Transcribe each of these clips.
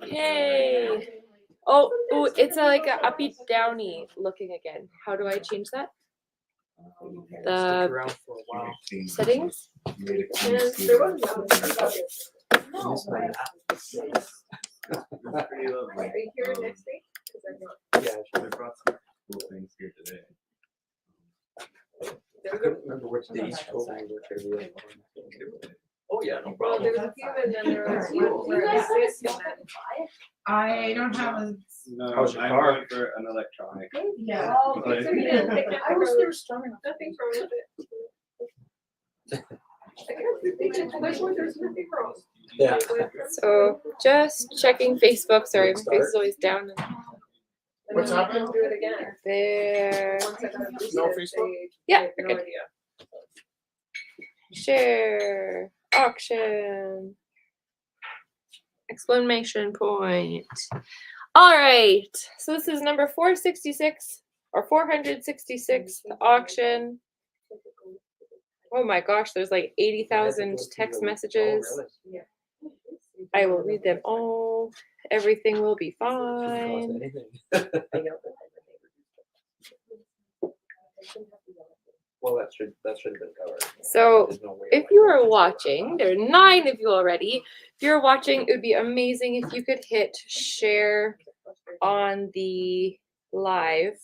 Hey. Oh, ooh, it's like a uppy downy looking again. How do I change that? Stick The around for a while. settings? There I miss my app. Pretty lovely. Are you here next week? 'Cause I'm not. Yeah, I brought some cool things here today. I couldn't remember which day each told me what they were. Oh, yeah, no Well, there was a few and then there was one where I missed and then. I don't have a. No, How's your I'm car? going for an electronic. Yeah. Oh, okay, so you didn't pick up. I wish they were strong enough. Nothing wrong with it. There's nothing wrong. Yeah. So just checking Facebook. Sorry, my Good face is start. always down. What's happening? Do it again. There. Once I got a visit, No Facebook? they- Yeah, they had we're no good. idea. Share. Auction. Exclamation point. All right. So this is number 466 or 466, the auction. Oh my gosh, there's like 80,000 text messages. I will read them all. Everything will be fine. Well, that should have been covered. So There's no way if you are watching, there are 9 of you already. If you're watching, it would be amazing if you could hit share on the live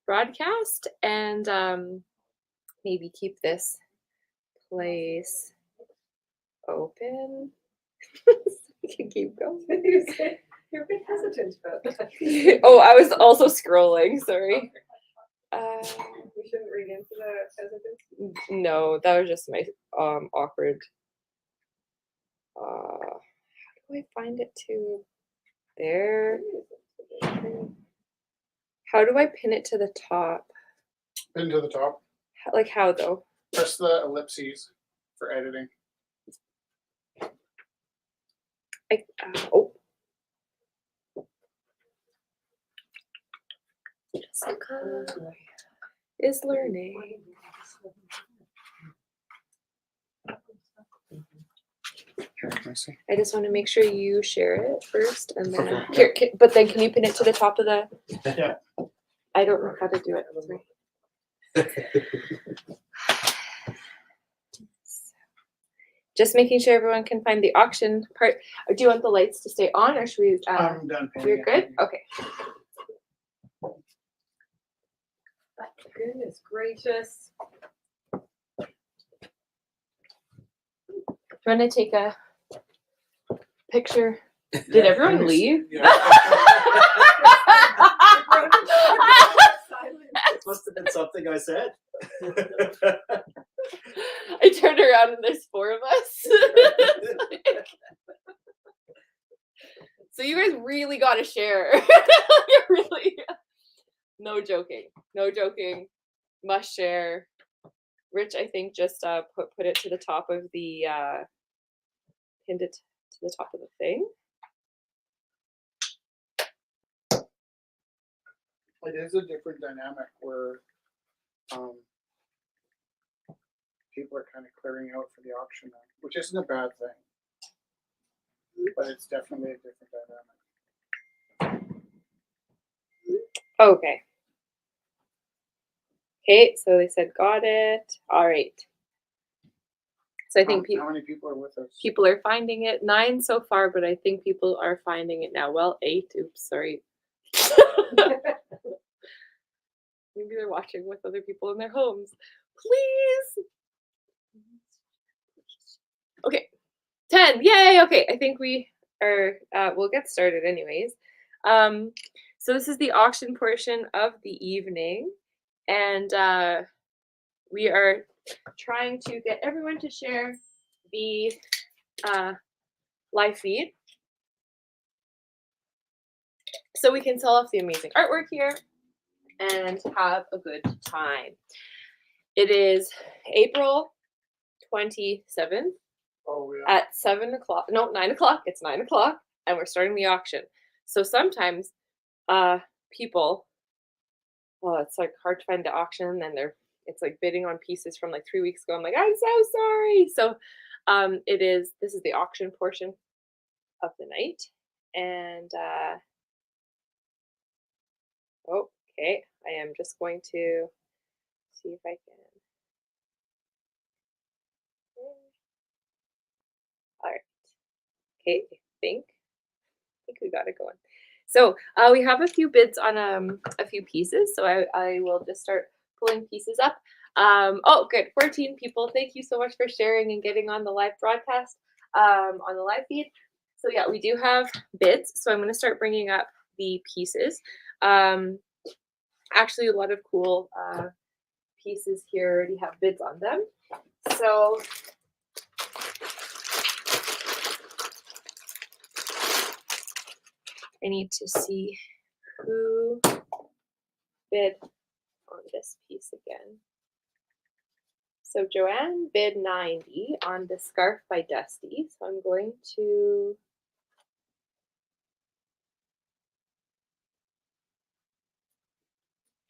broadcast and maybe keep this place open. We can keep going. You're a bit hesitant about that. Oh, I was also scrolling. Sorry. We shouldn't read into the hesitance. No, that was just my awkward. How do I find it to there? How do I pin it to the top? Pin to the top. Like how though? Press the ellipses for editing. Oh. Jessica is learning. I just want to make sure you share it first, and then Okay. here. But then, can you pin it to the top of the? Yeah. I don't know how to do it. Just making sure everyone can find the auction part. Do you want the lights to stay on, or should we? I'm done pinning You're it. good. Okay. Goodness gracious. Do you want to take a picture? Did everyone leave? Must have been something I said. I turned around and there's 4 of us. So you guys really got to share. You really. No joking. No joking. Must share. Rich, I think, just put it to the top of the pinned it to the top of the thing. It is a different dynamic where people are kind of clearing out for the auction now, which isn't a bad thing. But it's definitely a different dynamic. Okay. Okay, so they said got it. All right. So I think How many people are with us? people are finding it. 9 so far, but I think people are finding it now. Well, 8. Oops, sorry. Maybe they're watching with other people in their homes. Please. Okay. 10. Yay. Okay. I think we are, we'll get started anyways. So this is the auction portion of the evening. And we are trying to get everyone to share the live feed so we can sell off the amazing artwork here and have a good time. It is April 27th Oh, yeah. at 7 o'clock. No, 9 o'clock. It's 9 o'clock, and we're starting the auction. So sometimes people, well, it's like hard to find the auction, and it's like bidding on pieces from like 3 weeks ago. I'm like, I'm so sorry. So this is the auction portion of the night. And okay, I am just going to see if I can. All right. Okay, I think we got it going. So we have a few bids on a few pieces, so I will just start pulling pieces up. Oh, good, 14 people. Thank you so much for sharing and getting on the live broadcast, on the live feed. So yeah, we do have bids. So I'm going to start bringing up the pieces. Actually, a lot of cool pieces here already have bids on them. So I need to see who bid on this piece again. So Joanne bid 90 on the scarf by Dusty. So I'm going to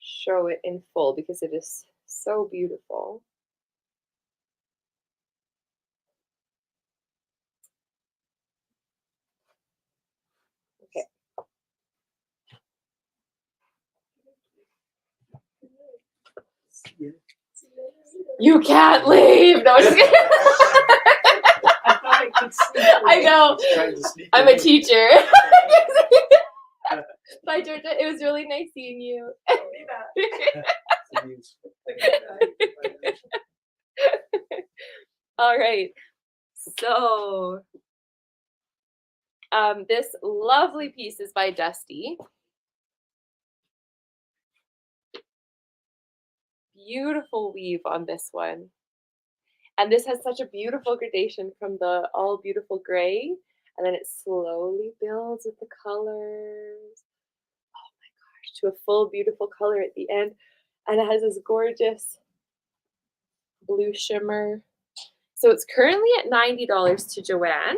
show it in full because it is so beautiful. Okay. You can't leave. No, I'm just kidding. I thought I could sneak. I know. Trying to sneak I'm a in. teacher. Bye, Georgia. It was really nice seeing you. All right. So, this lovely piece is by Dusty. Beautiful weave on this one. And this has such a beautiful gradation from the all beautiful gray, and then it slowly builds with the colors. Oh my gosh, to a full beautiful color at the end. And it has this gorgeous blue shimmer. So it's currently at $90 to Joanne.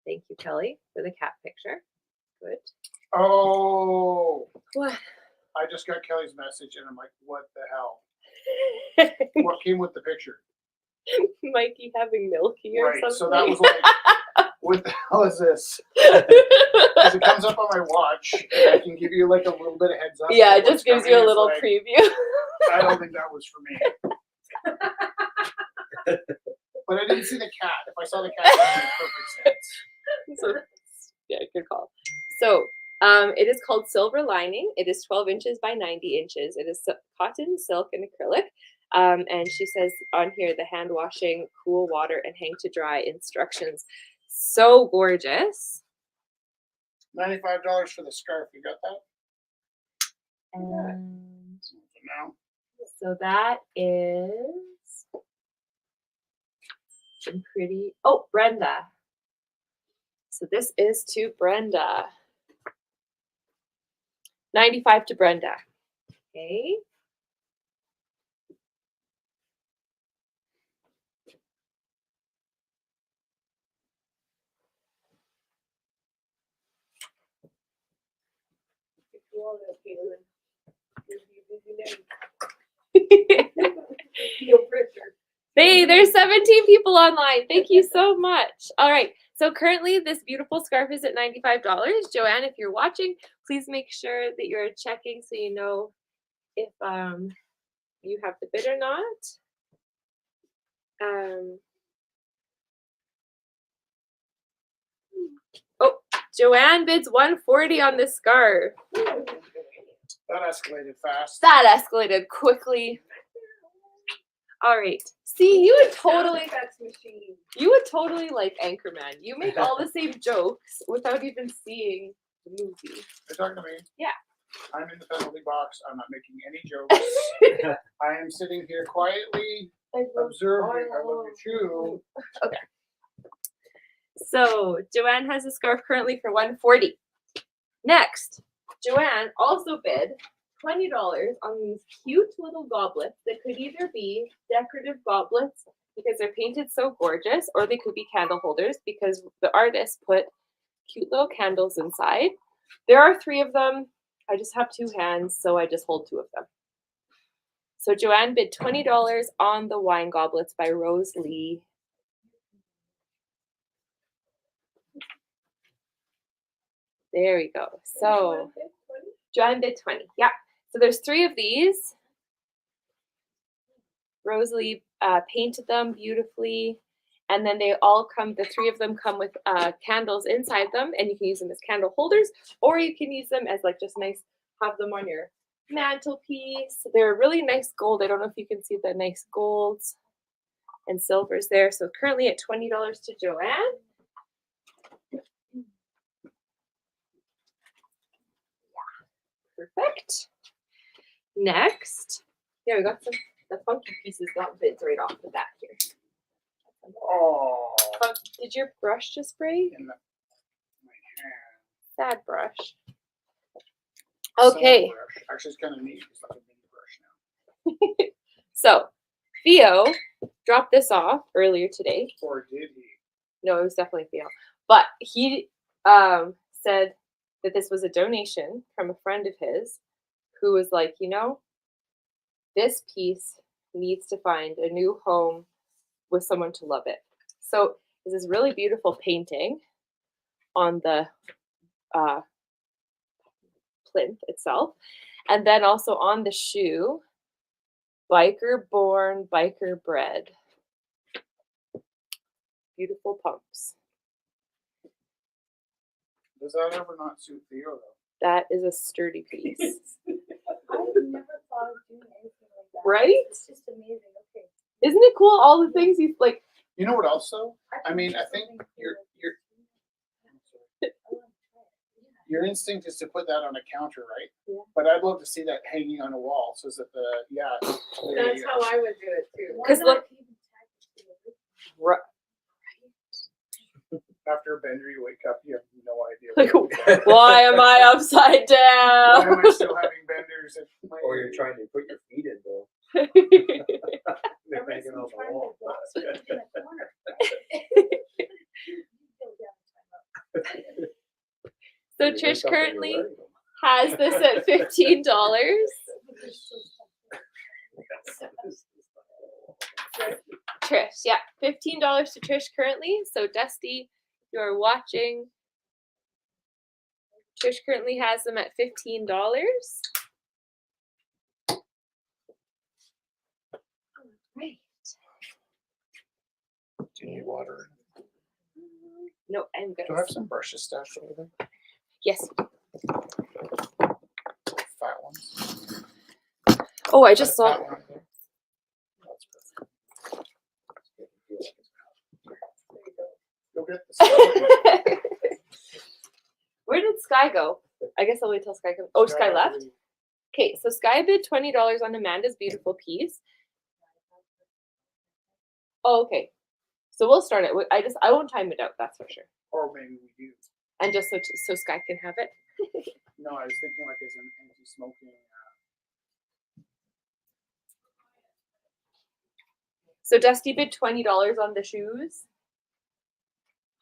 Thank you, Kelly, for the cat picture. Good. Oh, What? I just got Kelly's message and I'm like, what the hell? What came with the picture? Mikey having milky or Right, something. so that was like, what the hell is this? Because it comes up on my watch. I can give you like a little bit of heads up. Yeah, of it just what's gives coming. you a It's little like, preview. I don't think that was for me. But I didn't see the cat. If I saw the cat, that would make perfect sense. So, yeah, good call. So, it is called Silver Lining. It is 12 inches by 90 inches. It is cotton, silk, and acrylic. And she says on here, the hand washing, cool water, and hang to dry instructions. So gorgeous. $95 for the scarf. You got that? And No. so that is some pretty. Oh, Brenda. So this is to Brenda. 95 to Brenda. Okay. Hey, there's 17 people online. Thank you so much. All right. So currently this beautiful scarf is at $95. Joanne, if you're watching, please make sure that you're checking so you know if you have the bid or not. Oh, Joanne bids $140 on this scarf. That escalated fast. That escalated quickly. All right. See, you would totally like Anchorman. You make all the same jokes without even seeing the movie. You're talking to me? Yeah. I'm in the penalty box. I'm not making any jokes. I am sitting here quietly observing. I love you too. Okay. So Joanne has a scarf currently for $140. Next, Joanne also bid $20 on these cute little goblets that could either be decorative goblets because they're painted so gorgeous, or they could be candle holders because the artist put cute little candles inside. There are 3 of them. I just have 2 hands, so I just hold 2 of them. So Joanne bid $20 on the wine goblets by Rose Lee. There we go. So Joanne bid 20. Yeah. So there's 3 of these. Rosalie painted them beautifully. And then they all come, the 3 of them come with candles inside them, and you can use them as candle holders, or you can use them as like just nice, have them on your mantelpiece. They're really nice gold. I don't know if you can see the nice golds and silvers there. So currently at $20 to Joanne. Perfect. Next, yeah, we got the funky pieces got bids right off the bat here. Oh, Did your brush just break? in my hand. Sad brush. Sad Okay, brush. Actually, it's kind of neat. It's like a mini brush now. so Theo dropped this off earlier today. Or did he? No, it was definitely Theo. But he said that this was a donation from a friend of his who was like, you know, this piece needs to find a new home with someone to love it. So there's this really beautiful painting on the plinth itself. And then also on the shoe, biker born, biker bred. Beautiful pumps. Does that ever not suit Theo though? That is a sturdy piece. I would never thought of doing anything like that. Right? It's just amazing. Okay. Isn't it cool? All the things he's like, You know what else though? I mean, I do think something your I want to try it. Yeah. your instinct is to put that on a counter, right? Yeah. But I'd love to see that hanging on a wall, so that That's how I would do it too. because look, after a bender you wake up, you have no idea. Like, what you're doing. why am I upside Why am I down? still having benders? At my Or you're age? trying to put your feet in, though. They're Everybody's hanging on the trying wall. to block something in the corner. So You Trish wake up and you're currently wearing them. has this at $15. Trish, yeah, $15 to Trish currently. So Dusty, you're watching. Trish currently has them at $15. Right. Do you need water? No, I'm good. Do I have some brushes stashed over there? Yes. Fat ones. Oh, I just saw. Fat one there. That's perfect. Go get the Where did Sky go? I guess I'll wait till Sky comes. Oh, Sky left? Okay, so Sky bid $20 on Amanda's beautiful piece. Oh, okay. So we'll start it. I won't time it out, that's for sure. Or maybe we do. And just so Sky can have it. No, I was thinking like as an anti-smoking. So Dusty bid $20 on the shoes.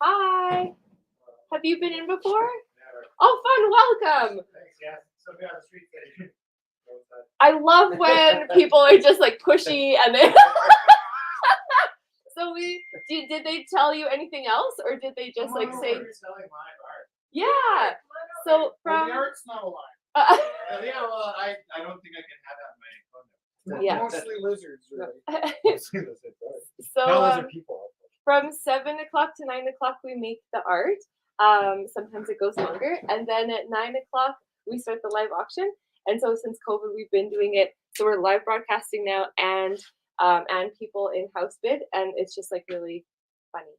Hi. Have you been in before? Oh, fun. Welcome. Thanks, yeah. Somebody on the street said. I love when people are just like pushy and they. So did they tell you anything else, or did they just like say? Selling my art. Yeah. So Well, from. the art's not alive. Yeah, well, I don't think I can have that in my phone. Yeah. Mostly lizards, really. So No, those are people. from 7 o'clock to 9 o'clock we make the art. Sometimes it goes longer, and then at 9 o'clock we start the live auction. And so since COVID, we've been doing it. So we're live broadcasting now, and people in house bid, and it's just like really funny.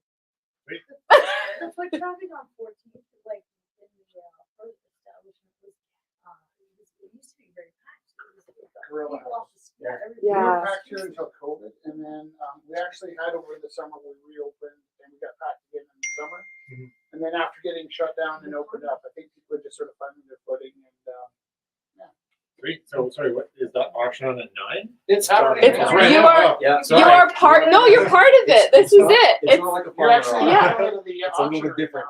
The foot traffic on 14th, like in the first establishment, it used to be very packed. Gorilla People off the street, Yeah. everybody- We Yeah. were packed here until COVID, and then we actually had over the summer we reopened and we got packed again in the summer. Mhm. And then after getting shut down and opened up, I think people are just sort of finding their footing and Sweet. So sorry, what is that auction on at 9? it's happening It's now. you are Yeah, you are part. No, you're part of it. This is it. It's not like a You're farmer actually Yeah. part of the It's a little auction bit different.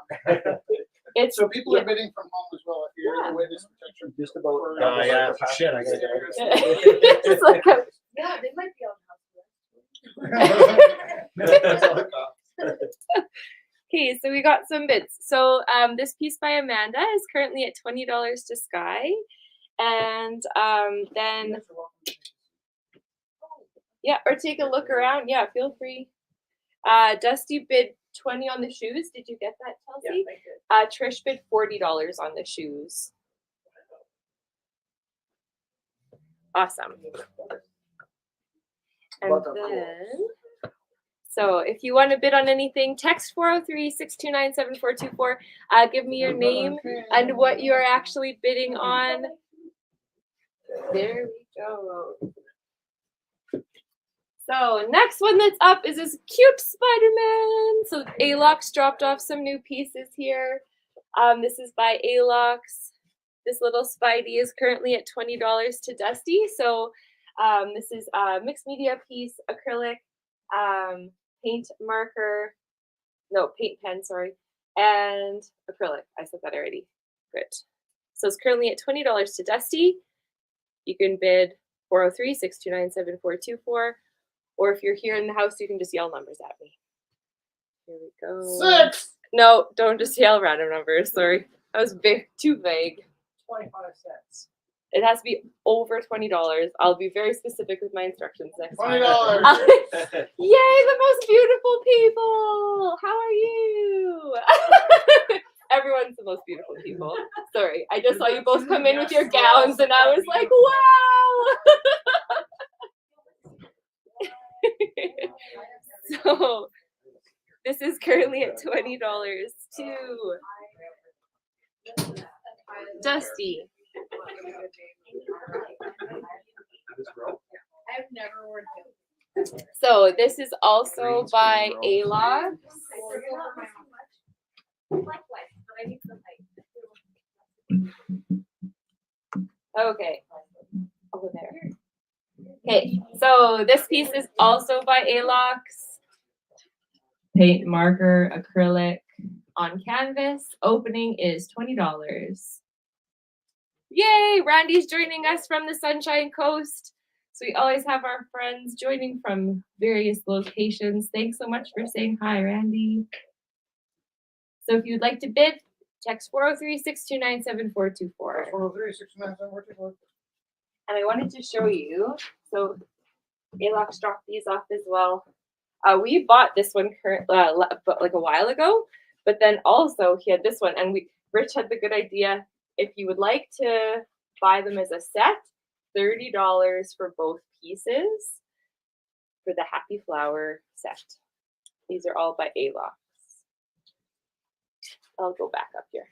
It's So people yeah. are bidding from home as well. If you're Yeah. in the witness protection. Just about. for- Yeah. Shit, I gotta go. It's like a, Yeah, they might be on house arrest. That's all it costs. Okay, so we got some bits. So this piece by Amanda is currently at $20 to Sky. And then, yeah, or take a look around. Yeah, feel free. Dusty bid 20 on the shoes. Did you get that, Chelsea? Yeah, thank you. Trish bid $40 on the shoes. Awesome. And Love that then, so if you want to bid on anything, text 403-629-7424. Give me your name and what you are actually bidding on. There we go. So next one that's up is this cute Spider-Man. So Alox dropped off some new pieces here. This is by Alox. This little Spidey is currently at $20 to Dusty. So this is a mixed media piece, acrylic, paint marker, no, paint pen, sorry, and acrylic. I said that already. Good. So it's currently at $20 to Dusty. You can bid 403-629-7424. Or if you're here in the house, you can just yell numbers at me. Here we go. 6. No, don't just yell random numbers. Sorry. That was too vague. 25 cents. It has to be over $20. I'll be very specific with my instructions next time. $20. Yay, the most beautiful people! How are you? Everyone's the most beautiful people. Sorry, I just saw you both come in with your gowns and I was like, wow! So, this is currently at $20 to Dusty. I've never worn So this is also by Alox. Okay. Over there. Okay, so this piece is also by Alox. Paint marker, acrylic on canvas. Opening is $20. Yay! Randy's joining us from the Sunshine Coast. So we always have our friends joining from various locations. Thanks so much for saying hi, Randy. So if you'd like to bid, text 403-629-7424. 403-629-7424. And I wanted to show you, so Alox dropped these off as well. We bought this one like a while ago, but then also he had this one, and Rich had the good idea, if you would like to buy them as a set, $30 for both pieces for the Happy Flower set. These are all by Alox. I'll go back up here.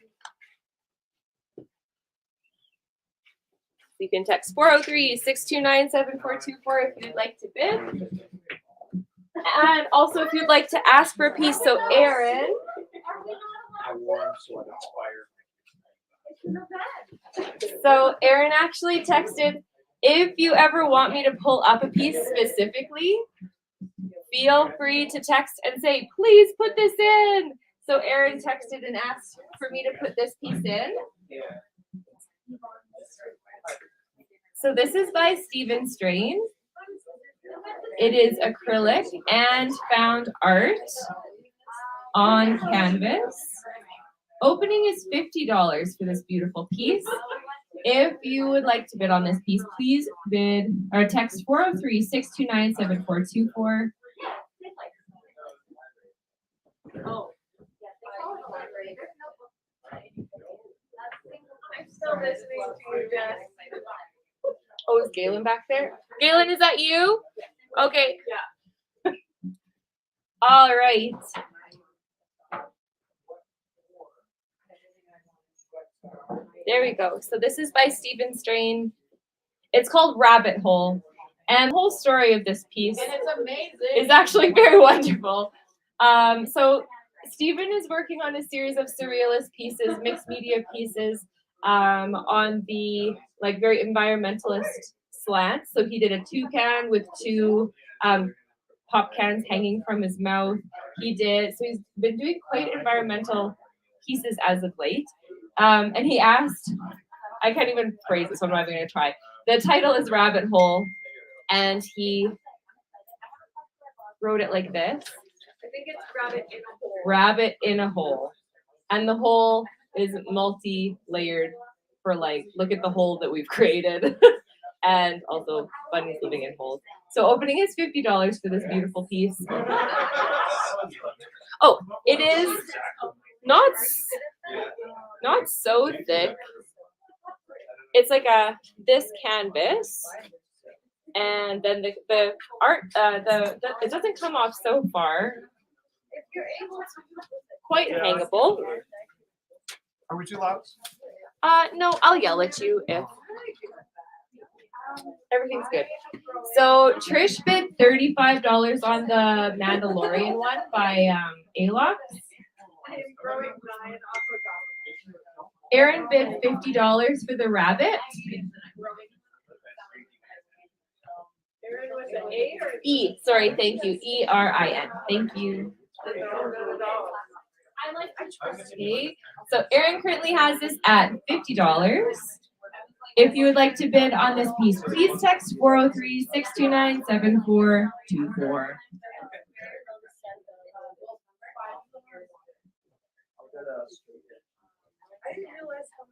You can text 403-629-7424 if you'd like to bid. And also if you'd like to ask for a piece. So Aaron. So Aaron actually texted, if you ever want me to pull up a piece specifically, feel free to text and say, please put this in. So Aaron texted and asked for me to put this piece in. So this is by Stephen Strain. It is acrylic and found art on canvas. Opening is $50 for this beautiful piece. If you would like to bid on this piece, please bid or text 403-629-7424. Oh. I'm still listening to you, Jess. Oh, is Galen back there? Galen, is that you? Okay. Yeah. All right. There we go. So this is by Stephen Strain. It's called Rabbit Hole. And the whole story of this piece And it's amazing. is actually very wonderful. So Stephen is working on a series of surrealist pieces, mixed media pieces, on the like very environmentalist slant. So he did a toucan with two pop cans hanging from his mouth. So he's been doing quite environmental pieces as of late. And he asked, I can't even phrase it, so I'm not even gonna try. The title is Rabbit Hole, and he wrote it like this. I think it's rabbit in a hole. rabbit in a hole. And the hole is multi-layered for like, look at the hole that we've created. And also bunnies living in holes. So opening is $50 for this beautiful piece. Oh, it is not so thick. It's like this canvas, and then the art it doesn't come off so far. If you're able to. Quite hangable. Are we too loud? No, I'll yell at you if everything's good. So Trish bid $35 on the Mandalorian one by Alox. Aaron bid $50 for the rabbit. E, sorry, thank you. ERIN. Thank you. Okay. So Aaron currently has this at $50. If you would like to bid on this piece, please text 403-629-7424. I didn't realize how much.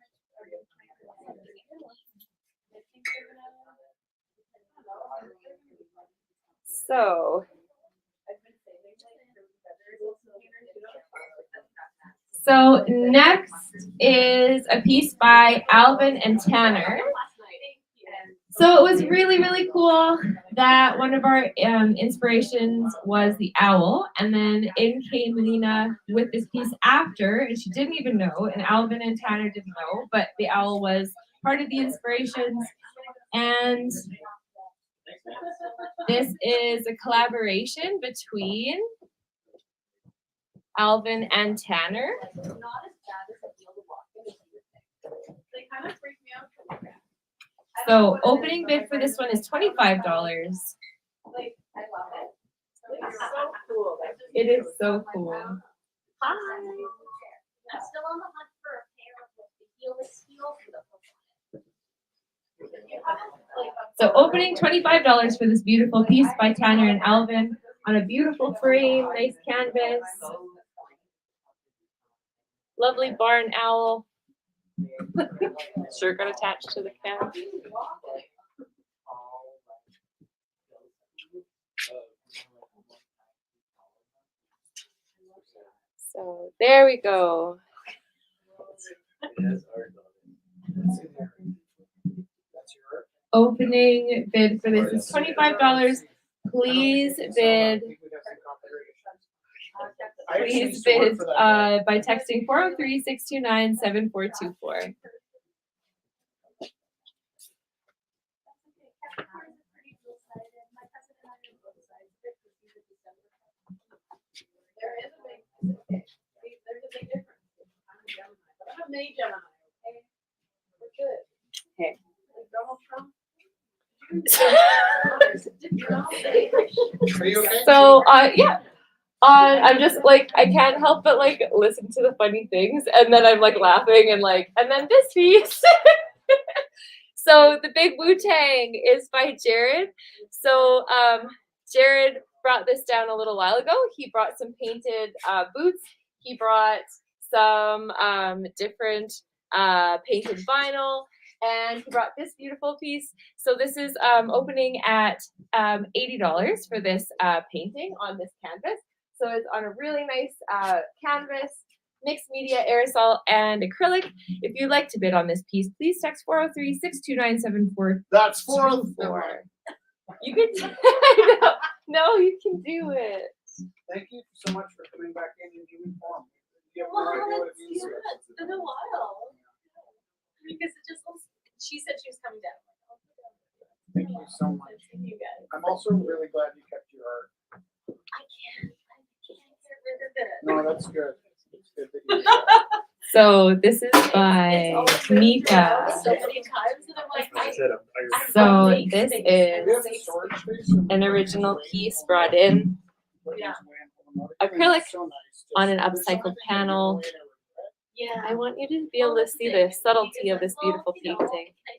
So next is a piece by Alvin and Tanner. So it was really, really cool that one of our inspirations was the owl, and then in came Lena with this piece after, and she didn't even know, and Alvin and Tanner didn't know, but the owl was part of the inspirations, and this is a collaboration between Alvin and Tanner. So opening bid for this one is $25. It is so cool. Hi. I'm still on the hunt for a pair of the heelless heels with a So opening $25 for this beautiful piece by Tanner and Alvin on a beautiful frame, nice canvas. Lovely barn owl. Shirt got attached to the can. So there we go. Opening bid for this is $25. Please bid. Please bid by texting 403-629-7424. I'm a May Gemini, okay? We're good. Okay. Like Donald Trump. Are you okay? So yeah. I'm just like, I can't help but like listen to the funny things, and then I'm like laughing and like, and then this piece. So the big Wu-Tang is by Jared. So Jared brought this down a little while ago. He brought some painted boots. He brought some different painted vinyl, and he brought this beautiful piece. So this is opening at $80 for this painting on this canvas. So it's on a really nice canvas, mixed media, aerosol, and acrylic. If you'd like to bid on this piece, please text 403-629-7424. That's 404. You can, no, you can do it. Thank you so much for coming back in and giving form. You have Well, no idea what it it's means to us. it's been a while. Because it just she said she was coming down. Thank you so much. You guys. I'm also really glad you kept your art. I can't get rid of it. No, that's good. It's good that you did that. So this is by Mika. So many times that I'm like, So make this things. Do you have is storage space? an original piece brought in Yeah. Acrylic So nice. on an There's so upcycled many panel. things Yeah. I want you to be able to see the subtlety of this beautiful Well, painting. Can I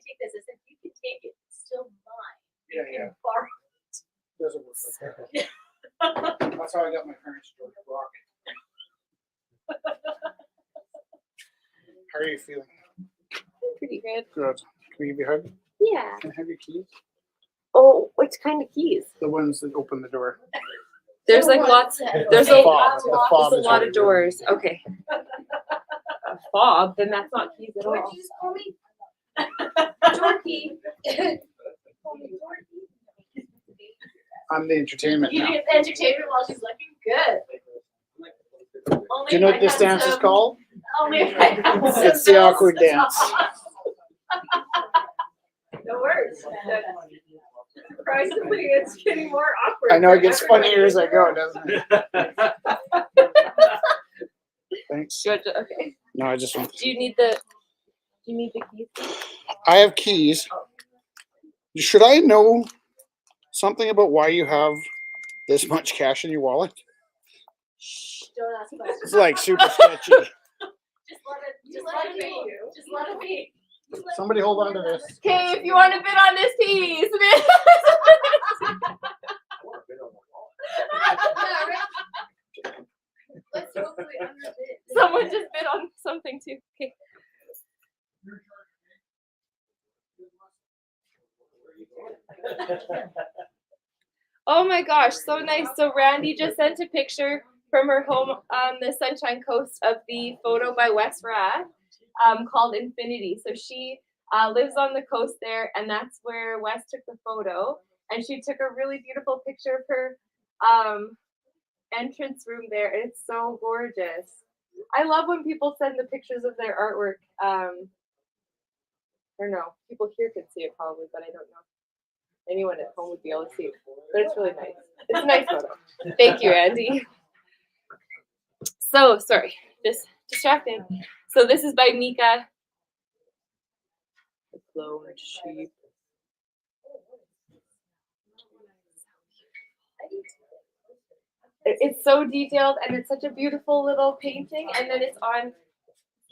take this? I said, you can take it, it's still mine. You Yeah, can borrow Doesn't work like that. That's how I got my parents to rock. How are you feeling? Pretty good. Good. Can we give you a hug? Yeah. Can I have your keys? Oh, which kind of keys? The ones that open the door. There's like lots. There's The a fob. The fob there's a is lot really of doors. Okay. A fob? Then that's not keys at What'd all. you just call me? Dorky. Call me Dorky. I'm the entertainment You now. get the entertainment while she's looking good. Only Do you know if what I this had dance is some- called? Only if I had some It's the bells awkward to dance. talk. No words. Surprisingly, it's getting more awkward. I know it for gets everybody. funnier as I go, doesn't it? Thanks. Do you want to- okay. No, I just want. Do you need the? Do you need the keys? I have keys. Should I know something about why you have this much cash in your wallet? Don't ask questions. It's like super sketchy. Just let it be. Just let it be. Somebody hold on to this. Okay, if you want to bid on this piece, Yeah, right? Let's hopefully underbid. someone just bid on something too. Okay. Oh my gosh, so nice. So Randy just sent a picture from her home on the Sunshine Coast of the photo by Wes Rath, called Infinity. So she lives on the coast there, and that's where Wes took the photo. And she took a really beautiful picture of her entrance room there. And it's so gorgeous. I love when people send the pictures of their artwork. I don't know. People here could see it probably, but I don't know. Anyone at home would be able to see it. But it's really nice. It's a nice photo. Thank you, Andy. So, sorry. Just distracted. So this is by Mika. The cloned sheep. It's so detailed and it's such a beautiful little painting. And then it's on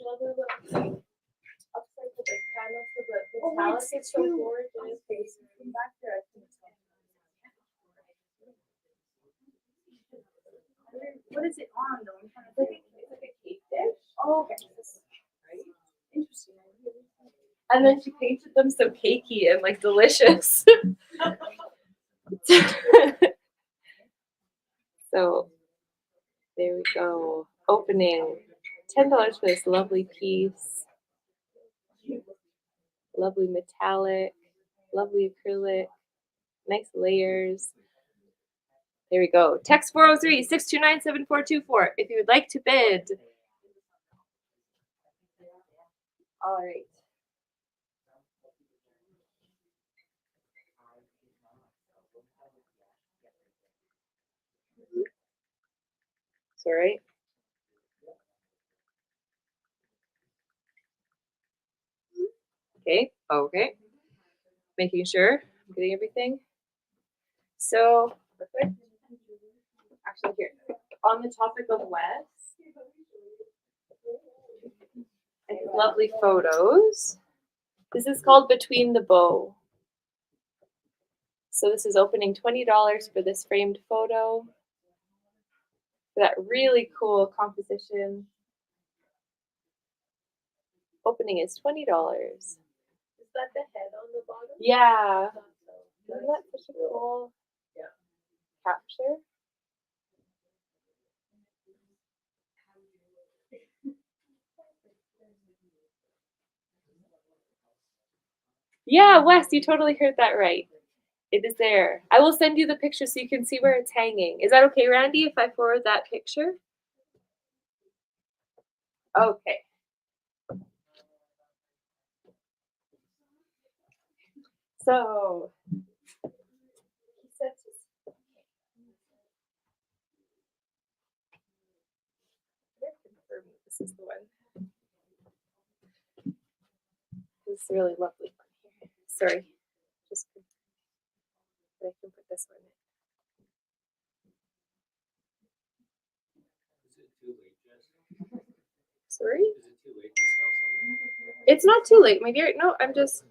lovely little thing upside the panel for the metallic. It's so gorgeous. From back there, I think it's What is it on though? I'm trying to like think. it's like a cake dish. Oh, okay. Right? Interesting. And then she painted them so cakey and like delicious. So there we go. Opening. $10 for this lovely piece. Lovely metallic. Lovely acrylic. Nice layers. There we go. Text 403-629-7424 if you would like to bid. All right. Sorry. Okay. Okay. Making sure I'm getting everything. So, perfect. Actually, here, on the topic of Wes and his lovely photos, this is called Between the Bow. So this is opening $20 for this framed photo. For that really cool composition. Opening is $20. Is that the head on the bottom? Yeah. Isn't that such a cool capture? Yeah, Wes, you totally heard that right. It is there. I will send you the picture so you can see where it's hanging. Is that okay, Randy, if I forward that picture? Okay. So, he sets his. Confirm that this is the one. This is really lovely one here. Sorry, just I can put this one in. Is it too late, Jess? Sorry? Is it too late to sell something? It's not too late, my dear. No, I'm just.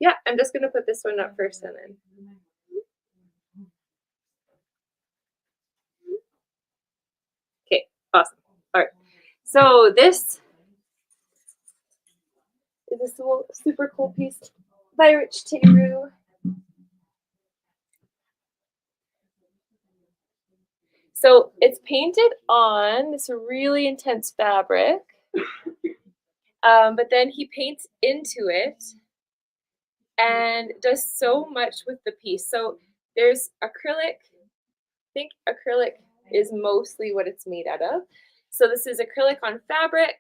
Yeah, I'm just gonna put this one up first and then. Okay, Awesome. All right. So this is a super cool piece by Rich Teru. So it's painted on this really intense fabric, but then he paints into it and does so much with the piece. So there's acrylic. I think acrylic is mostly what it's made out of. So this is acrylic on fabric,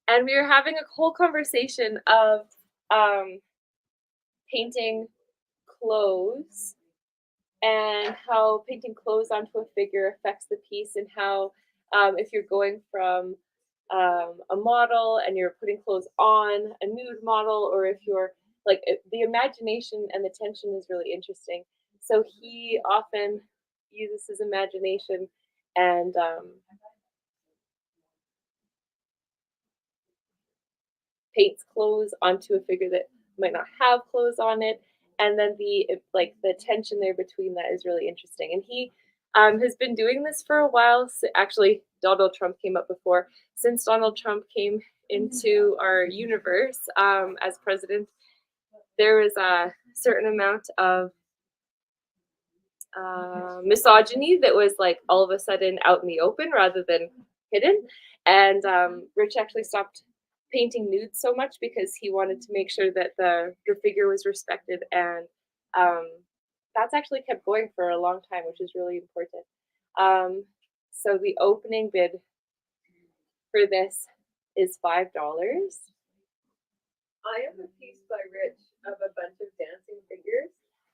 and we were having a whole conversation of painting clothes and how painting clothes onto a figure affects the piece, and how if you're going from a model and you're putting clothes on a nude model, or if you're like the imagination and the tension is really interesting. So he often uses his imagination and paints clothes onto a figure that might not have clothes on it, and then the tension there between that is really interesting. And he has been doing this for a while. So actually, Donald Trump came up before. Since Donald Trump came into our universe as president, there was a certain amount of misogyny that was like all of a sudden out in the open rather than hidden. And Rich actually stopped painting nudes so much because he wanted to make sure that the figure was respected, and that's actually kept going for a long time, which is really important. So the opening bid for this is $5. I have a piece by Rich of a bunch of dancing figures,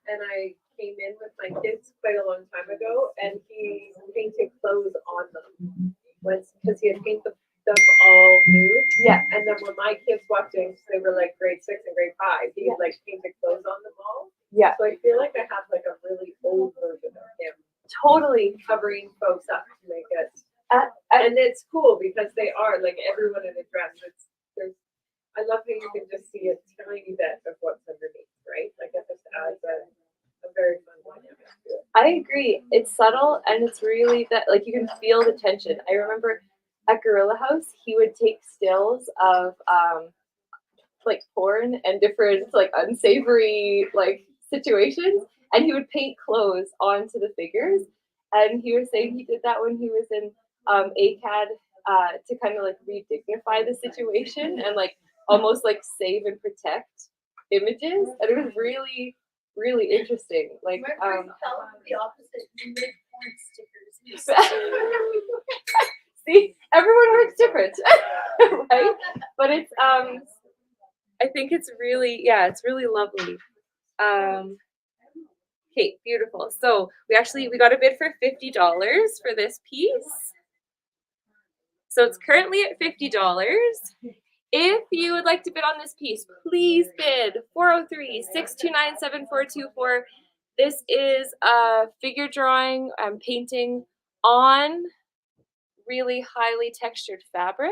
and I came in with my kids quite a long time ago, and he painted clothes on them because he had painted them all nude. Yeah. And then when my kids walked in, they were like grade 6 and grade 5, he like painted clothes on them all. Yeah. So I feel like I have like a really old version of him Totally. covering folks up to make it. And it's cool because they are like everyone in a dress. I love how you can just see a tiny bit of what's underneath, right? Like it just adds a very fun dynamic to it. I agree. It's subtle, and it's really that like you can feel the tension. I remember at Gorilla House, he would take stills of like porn and different like unsavory like situations, and he would paint clothes onto the figures. And he was saying he did that when he was in ACAD to kind of like re-dignify the situation and like almost like save and protect images. And it was really, really interesting. Like My friends tell him the opposite. You make porn stickers. see, everyone works different, right? But it's I think it's really, yeah, it's really lovely. Okay, beautiful. So we got a bid for $50 for this piece. So it's currently at $50. If you would like to bid on this piece, please bid 403-629-7424. This is a figure drawing painting on really highly textured fabric.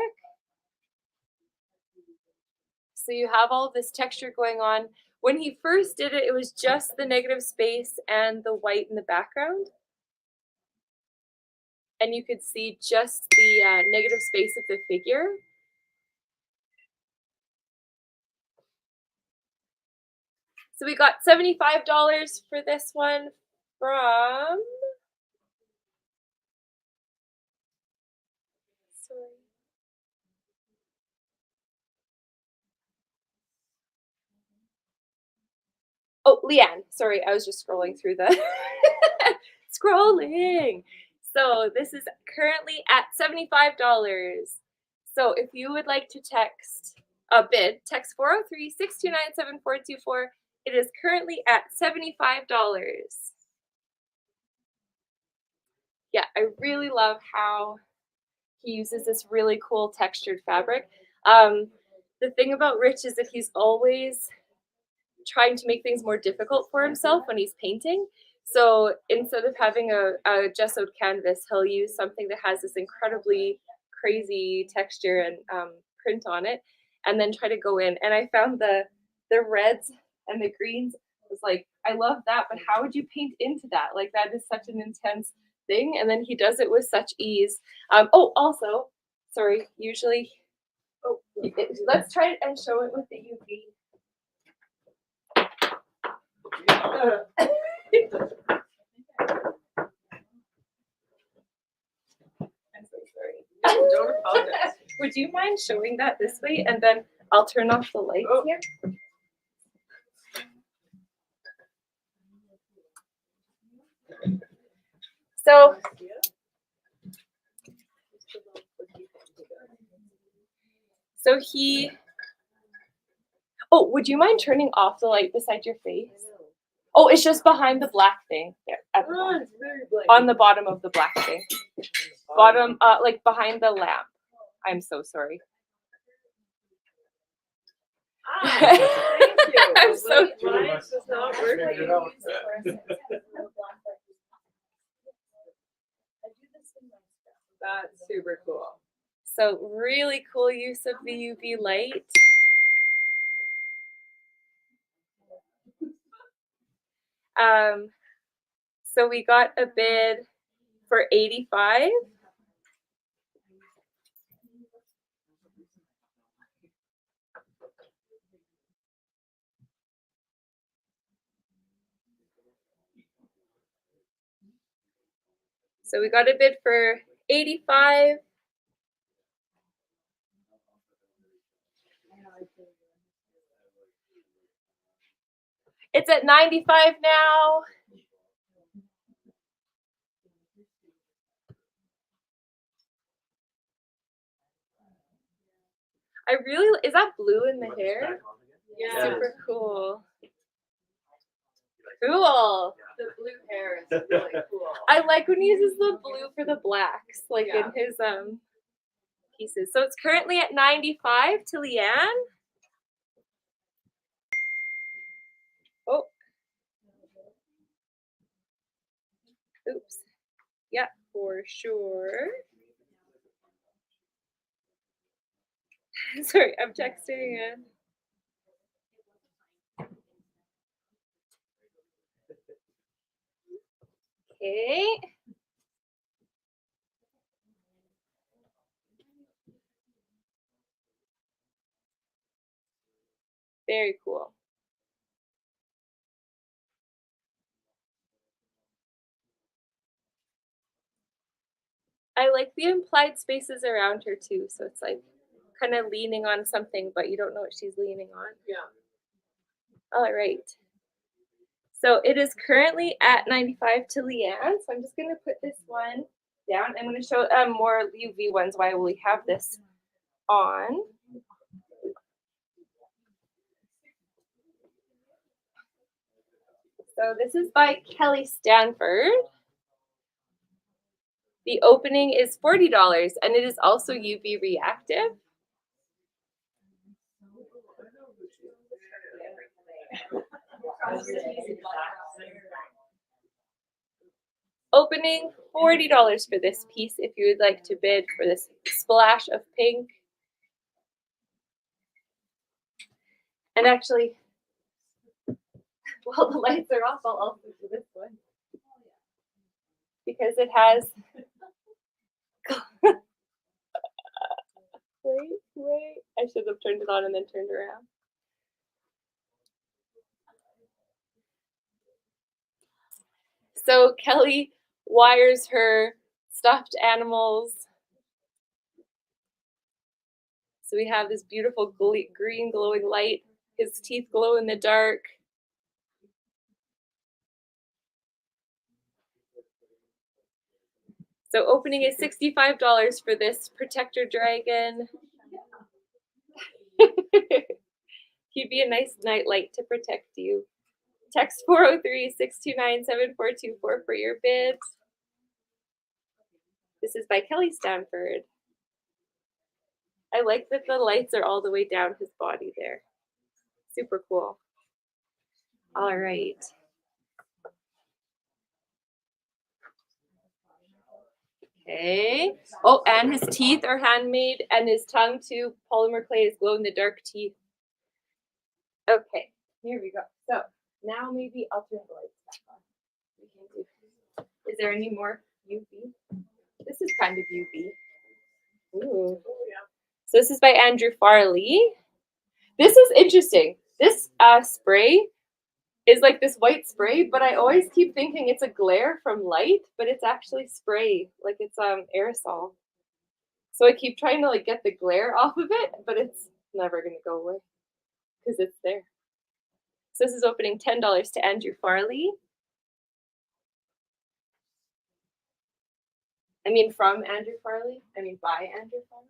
So you have all this texture going on. When he first did it, it was just the negative space and the white in the background. And you could see just the negative space of the figure. So we got $75 for this one from, oh, Leanne. Sorry, I was just scrolling through the scrolling. So this is currently at $75. So if you would like to text a bid, text 403-629-7424. It is currently at $75. Yeah, I really love how he uses this really cool textured fabric. The thing about Rich is that he's always trying to make things more difficult for himself when he's painting. So instead of having a gessoed canvas, he'll use something that has this incredibly crazy texture and print on it, and then try to go in. And I found the reds and the greens. I was like, I love that, but how would you paint into that? Like that is such an intense thing, and then he does it with such ease. Also, sorry, usually, let's try it and show it with the UV. I'm so sorry. Don't apologize. Would you mind showing that this way, and then I'll turn off the lights here? So he. Oh, would you mind turning off the light beside your face? Oh, it's just behind the black thing there at the bottom. It's very blank. On the bottom of the black thing. Bottom, like behind the lamp. I'm so sorry. Thank you. I'm so- Mine is not working. That's super cool. So really cool use of the UV light. So we got a bid for 85. So we got a bid for 85. It's at 95 now. I really, is that blue in the hair? Yeah. Super cool. Cool. The blue hair is really cool. I like when he uses the blue for the blacks, like Yeah. in his pieces. So it's currently at 95 to Leanne. Oh. Oops. Yeah, for sure. Sorry, I'm texting in. Okay. Very cool. I like the implied spaces around her too, so it's like kind of leaning on something, but you don't know what she's leaning on. Yeah. All right. So it is currently at 95 to Leanne. So I'm just going to put this one down. I'm going to show more UV ones while we have this on. So this is by Kelly Stanford. The opening is $40 and it is also UV reactive. Opening $40 for this piece if you would like to bid for this splash of pink. And actually, while the lights are off, I'll also do this one. Because it has wait. I should have turned it on and then turned around. So Kelly wires her stuffed animals. So we have this beautiful green glowing light. His teeth glow in the dark. So opening is $65 for this protector dragon. He'd be a nice night light to protect you. Text 403-629-7424 for your bids. This is by Kelly Stanford. I like that the lights are all the way down his body there. Super cool. All right. Okay. Oh, and his teeth are handmade, and his tongue too. Polymer clay is glow in the dark teeth. Okay, here we go. So now maybe I'll turn the lights back on. Is there any more UV. This is kind of UV. Ooh. So this is by Andrew Farley. This is interesting. This spray is like this white spray, but I always keep thinking it's a glare from light, but it's actually spray, like it's aerosol. So I keep trying to like get the glare off of it, but it's never gonna go away because it's there. So this is opening $10 to Andrew Farley. I mean from Andrew Farley. I mean by Andrew Farley.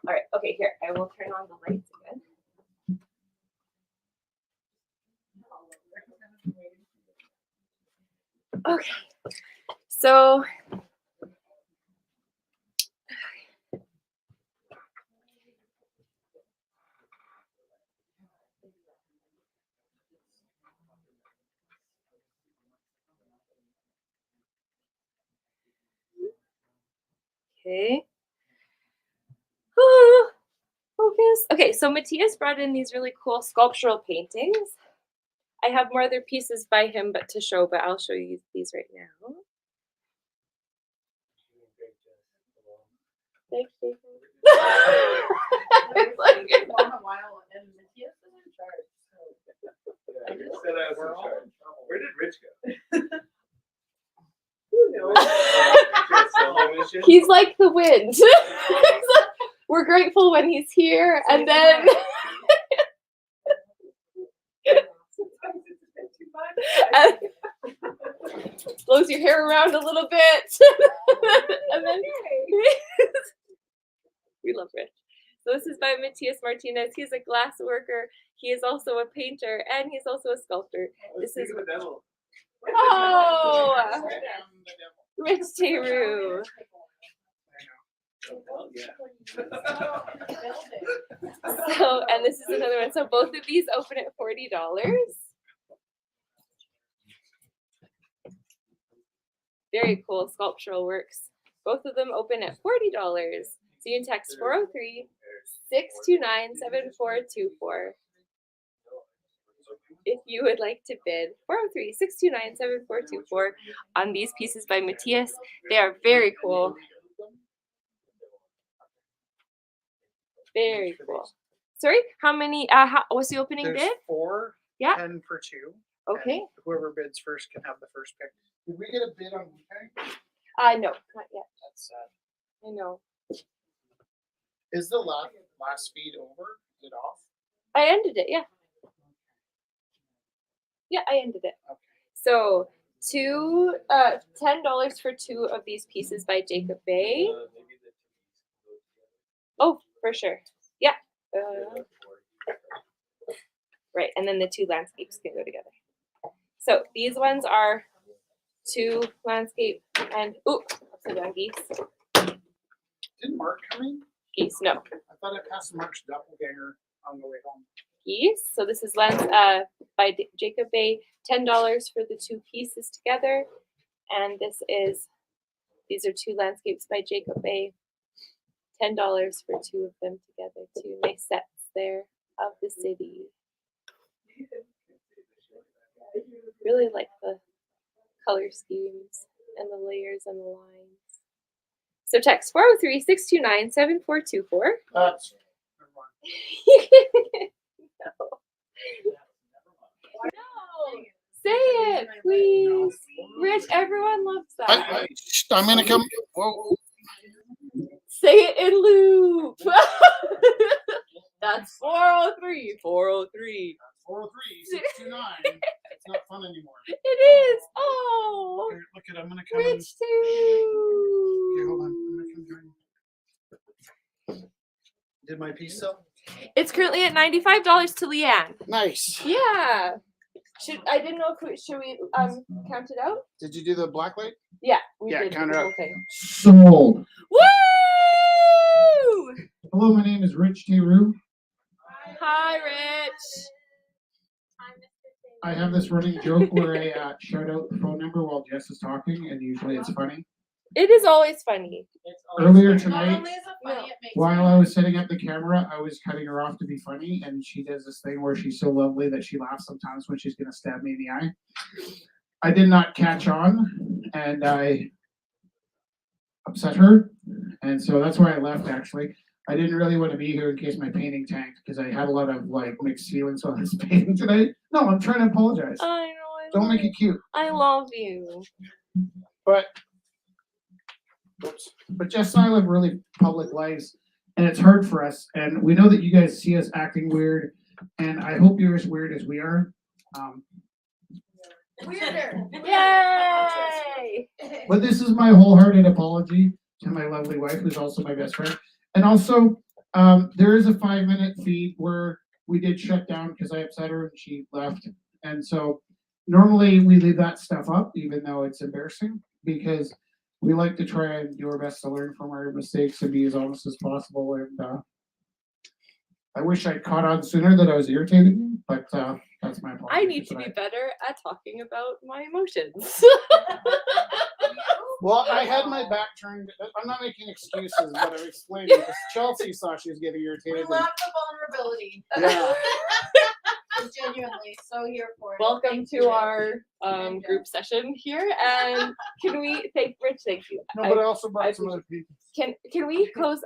All right, okay, here, I will turn on the lights again. Okay, so okay. Focus. Okay, so Matthias brought in these really cool sculptural paintings. I have more other pieces by him but to show, but I'll show you these right now. Thanks, Jason. It's like- Said I was in charge. Where did Rich go? Who knows? He's like the wind. We're grateful when he's here, and then blows your hair around a little bit, and then we love Rich. So this is by Matthias Martinez. He's a glass worker. He is also a painter, and he's also a sculptor. This is the devil. oh, Rich Teru. Oh, yeah. So, and this is another one. So both of these open at $40. Very cool sculptural works. Both of them open at $40. So you can text 403-629-7424 if you would like to bid. 403-629-7424 on these pieces by Matthias. They are very cool. Very cool. Sorry, how many? What's the opening There's bid? 4, Yeah. 10 for 2. Okay. And whoever bids first can have the first pick. Did we get a bid on Wu-Tang? No, not yet. That's sad. I know. Is the last feed over? Is it off? I ended it. Yeah. Yeah, I ended it. Okay. So $10 for 2 of these pieces by Jacob Bay. Oh, for sure. Yeah. Right, and then the 2 landscapes can go together. So these ones are 2 landscape and upside down geese. Didn't Mark come in? Geese, no. I thought I passed Mark's doppelganger on the way home. Geese. So this is by Jacob Bay, $10 for the 2 pieces together. And these are 2 landscapes by Jacob Bay. $10 for 2 of them together. 2 nice sets there of the city. Really like the color schemes and the layers and the lines. So text 403-629-7424. That's No. Say it, please. Rich, everyone loves that. I'm going to come. Whoa. Say it in loop. That's 403. 403. 403-629. It's not fun anymore. It is. Oh, Here, look at I'm going to come in. Rich too. Okay, hold on. I'm going to come join you. Did my piece sell? It's currently at $95 to Leanne. Nice. Yeah. I didn't know if should we count it out? Did you do the black light? Yeah, we Yeah, did count the it whole out. thing. Sold. Woo! Hello, my name is Rich Teru. Hi, Rich. I have this running joke where I shout out the phone number while Jess is talking, and usually it's funny. It is always funny. Earlier tonight, No. while I was setting up the camera, I was cutting her off to be funny, and she does this thing where she's so lovely that she laughs sometimes when she's going to stab me in the eye. I did not catch on, and I upset her. And so that's why I left actually. I didn't really want to be here in case my painting tanked because I had a lot of like mixed feelings on this painting tonight. No, I'm trying to apologize. I know. Don't make it cute. I love you. But Jess and I live really public lives, and it's hard for us. And we know that you guys see us acting weird, and I hope you're as weird as we are. Weirder. Yay! But this is my wholehearted apology to my lovely wife, who's also my best friend. And also, there is a 5-minute feed where we did shut down because I upset her and she left. And so normally we leave that stuff up, even though it's embarrassing, because we like to try and do our best to learn from our mistakes and be as honest as possible. And I wish I'd caught on sooner that I was irritated, but that's my apology. I need for to be tonight. better at talking about my emotions. Well, I had my back turned. I'm not making excuses, but I'm explaining because Chelsea saw she was getting We irritated. love the vulnerability. Yeah. Genuinely, so here for it. Welcome Thank to you. our group session here, and can we thank Rich? Thank you. No, but I also brought some other people. Can we close?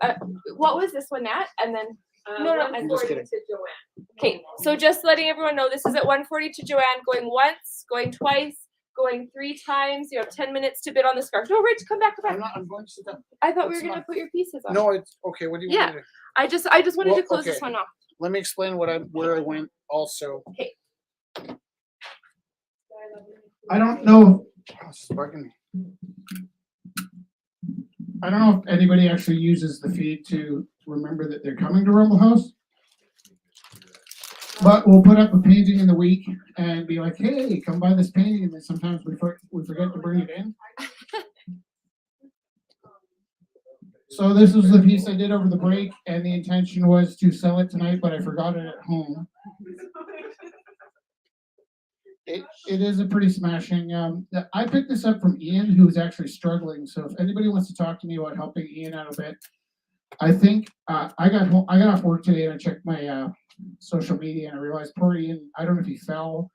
What was this one at? And then No, no, I'm just 140 kidding. to Joanne. okay. So just letting everyone know, this is at 140 to Joanne. Going once, going twice, going 3 times. You have 10 minutes to bid on the scarf. No, Rich, come back, come back. I'm going to sit down. I thought we That's were gonna fine. put your pieces on. No, it's okay. What do you want me to do? I just wanted Well, to close this okay. one off. Let me explain where I went also. Okay. I don't know. Oh, it's bugging me. I don't know if anybody actually uses the feed to remember that they're coming to Rumble House. But we'll put up a painting in the week and be like, hey, come buy this painting. And then sometimes we forget to bring it in. So this was the piece I did over the break, and the intention was to sell it tonight, but I forgot it at home. It is a pretty smashing. I picked this up from Ian, who is actually struggling. So if anybody wants to talk to me about helping Ian out a bit, I think I got off work today and I checked my social media and I realized poor Ian. I don't know if he fell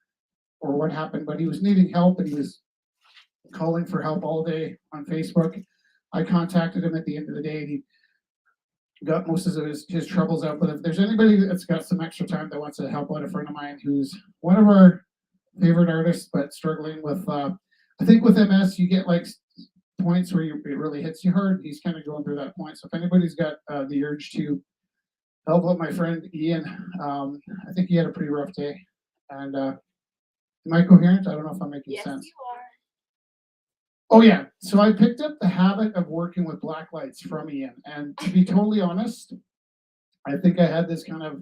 or what happened, but he was needing help and he was calling for help all day on Facebook. I contacted him at the end of the day. And he got most of his troubles out. But if there's anybody that's got some extra time that wants to help out a friend of mine who's one of our favorite artists, but struggling with, I think with MS, you get like points where it really hits you hard. He's kind of going through that point. So if anybody's got the urge to help out my friend Ian, I think he had a pretty rough day. And am I coherent? I don't know if I'm making sense. you are. Oh yeah. So I picked up the habit of working with black lights from Ian. And to be totally honest, I think I had this kind of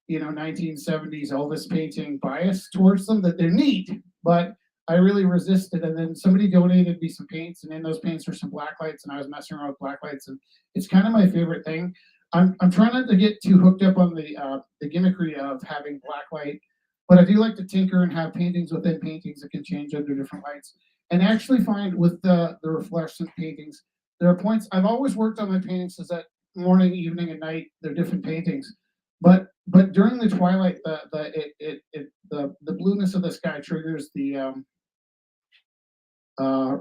1970s Elvis painting bias towards them, that they're neat, but I really resisted. And then somebody donated me some paints, and in those paints were some black lights, and I was messing around with black lights, and it's kind of my favorite thing. I'm trying not to get too hooked up on the gimmickry of having black light, but I do like to tinker and have paintings within paintings that can change under different lights. And actually find with the reflections paintings, there are points I've always worked on my paintings is that morning, evening, and night they're different paintings. But during the twilight, the blueness of the sky triggers the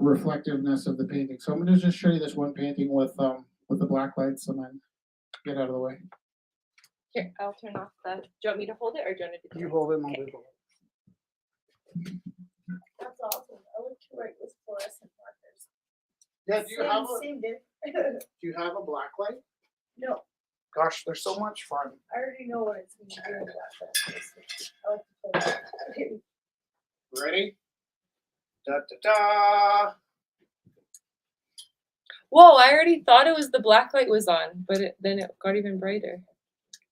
reflectiveness of the painting. So I'm going to just show you this one painting with the black lights, and then get out of the way. Here, I'll turn off the. Do you want me to hold it, or do you want to do You it? hold it, I'll do it. That's awesome. I like to write with fluorescent markers. Yeah, do you Same diff. do you have a black light? No, Gosh, they're so much fun. I already know what it's gonna be doing about that. I like to play that. Ready? Da da da. Whoa! I already thought it was the black light was on, but then it got even brighter.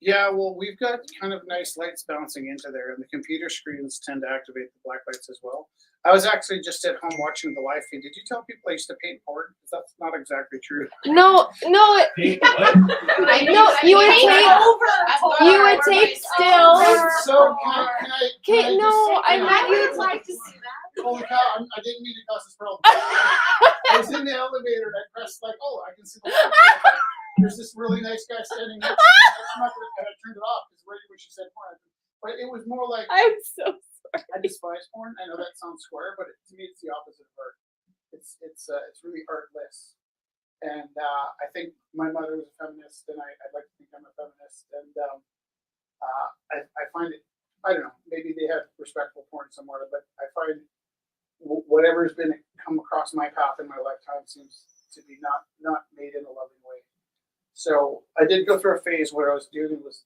Yeah, well, we've got kind of nice lights bouncing into there, and the computer screens tend to activate the black lights as well. I was actually just at home watching the live feed. Did you tell people I used to paint porn? Because that's not exactly true. No, Paint what? No, you would take stills. So can I Okay, no, I meant meant I would like to see that. Holy cow, I didn't mean to cause this problem. I was in the elevator and I pressed like, oh, I can see the lights. There's this really nice guy standing next to me. I'm not gonna, and I turned it off because right when she said porn. But it was more like, I'm so sorry. I despise porn. I know that sounds square, but to me it's the opposite of art. It's really artless. And I think my mother was a feminist, and I'd like to think I'm a feminist. And I find it, I don't know, maybe they have respectful porn somewhere, but I find whatever's been come across my path in my lifetime seems to be not made in a loving way. So I did go through a phase where I was dealing with.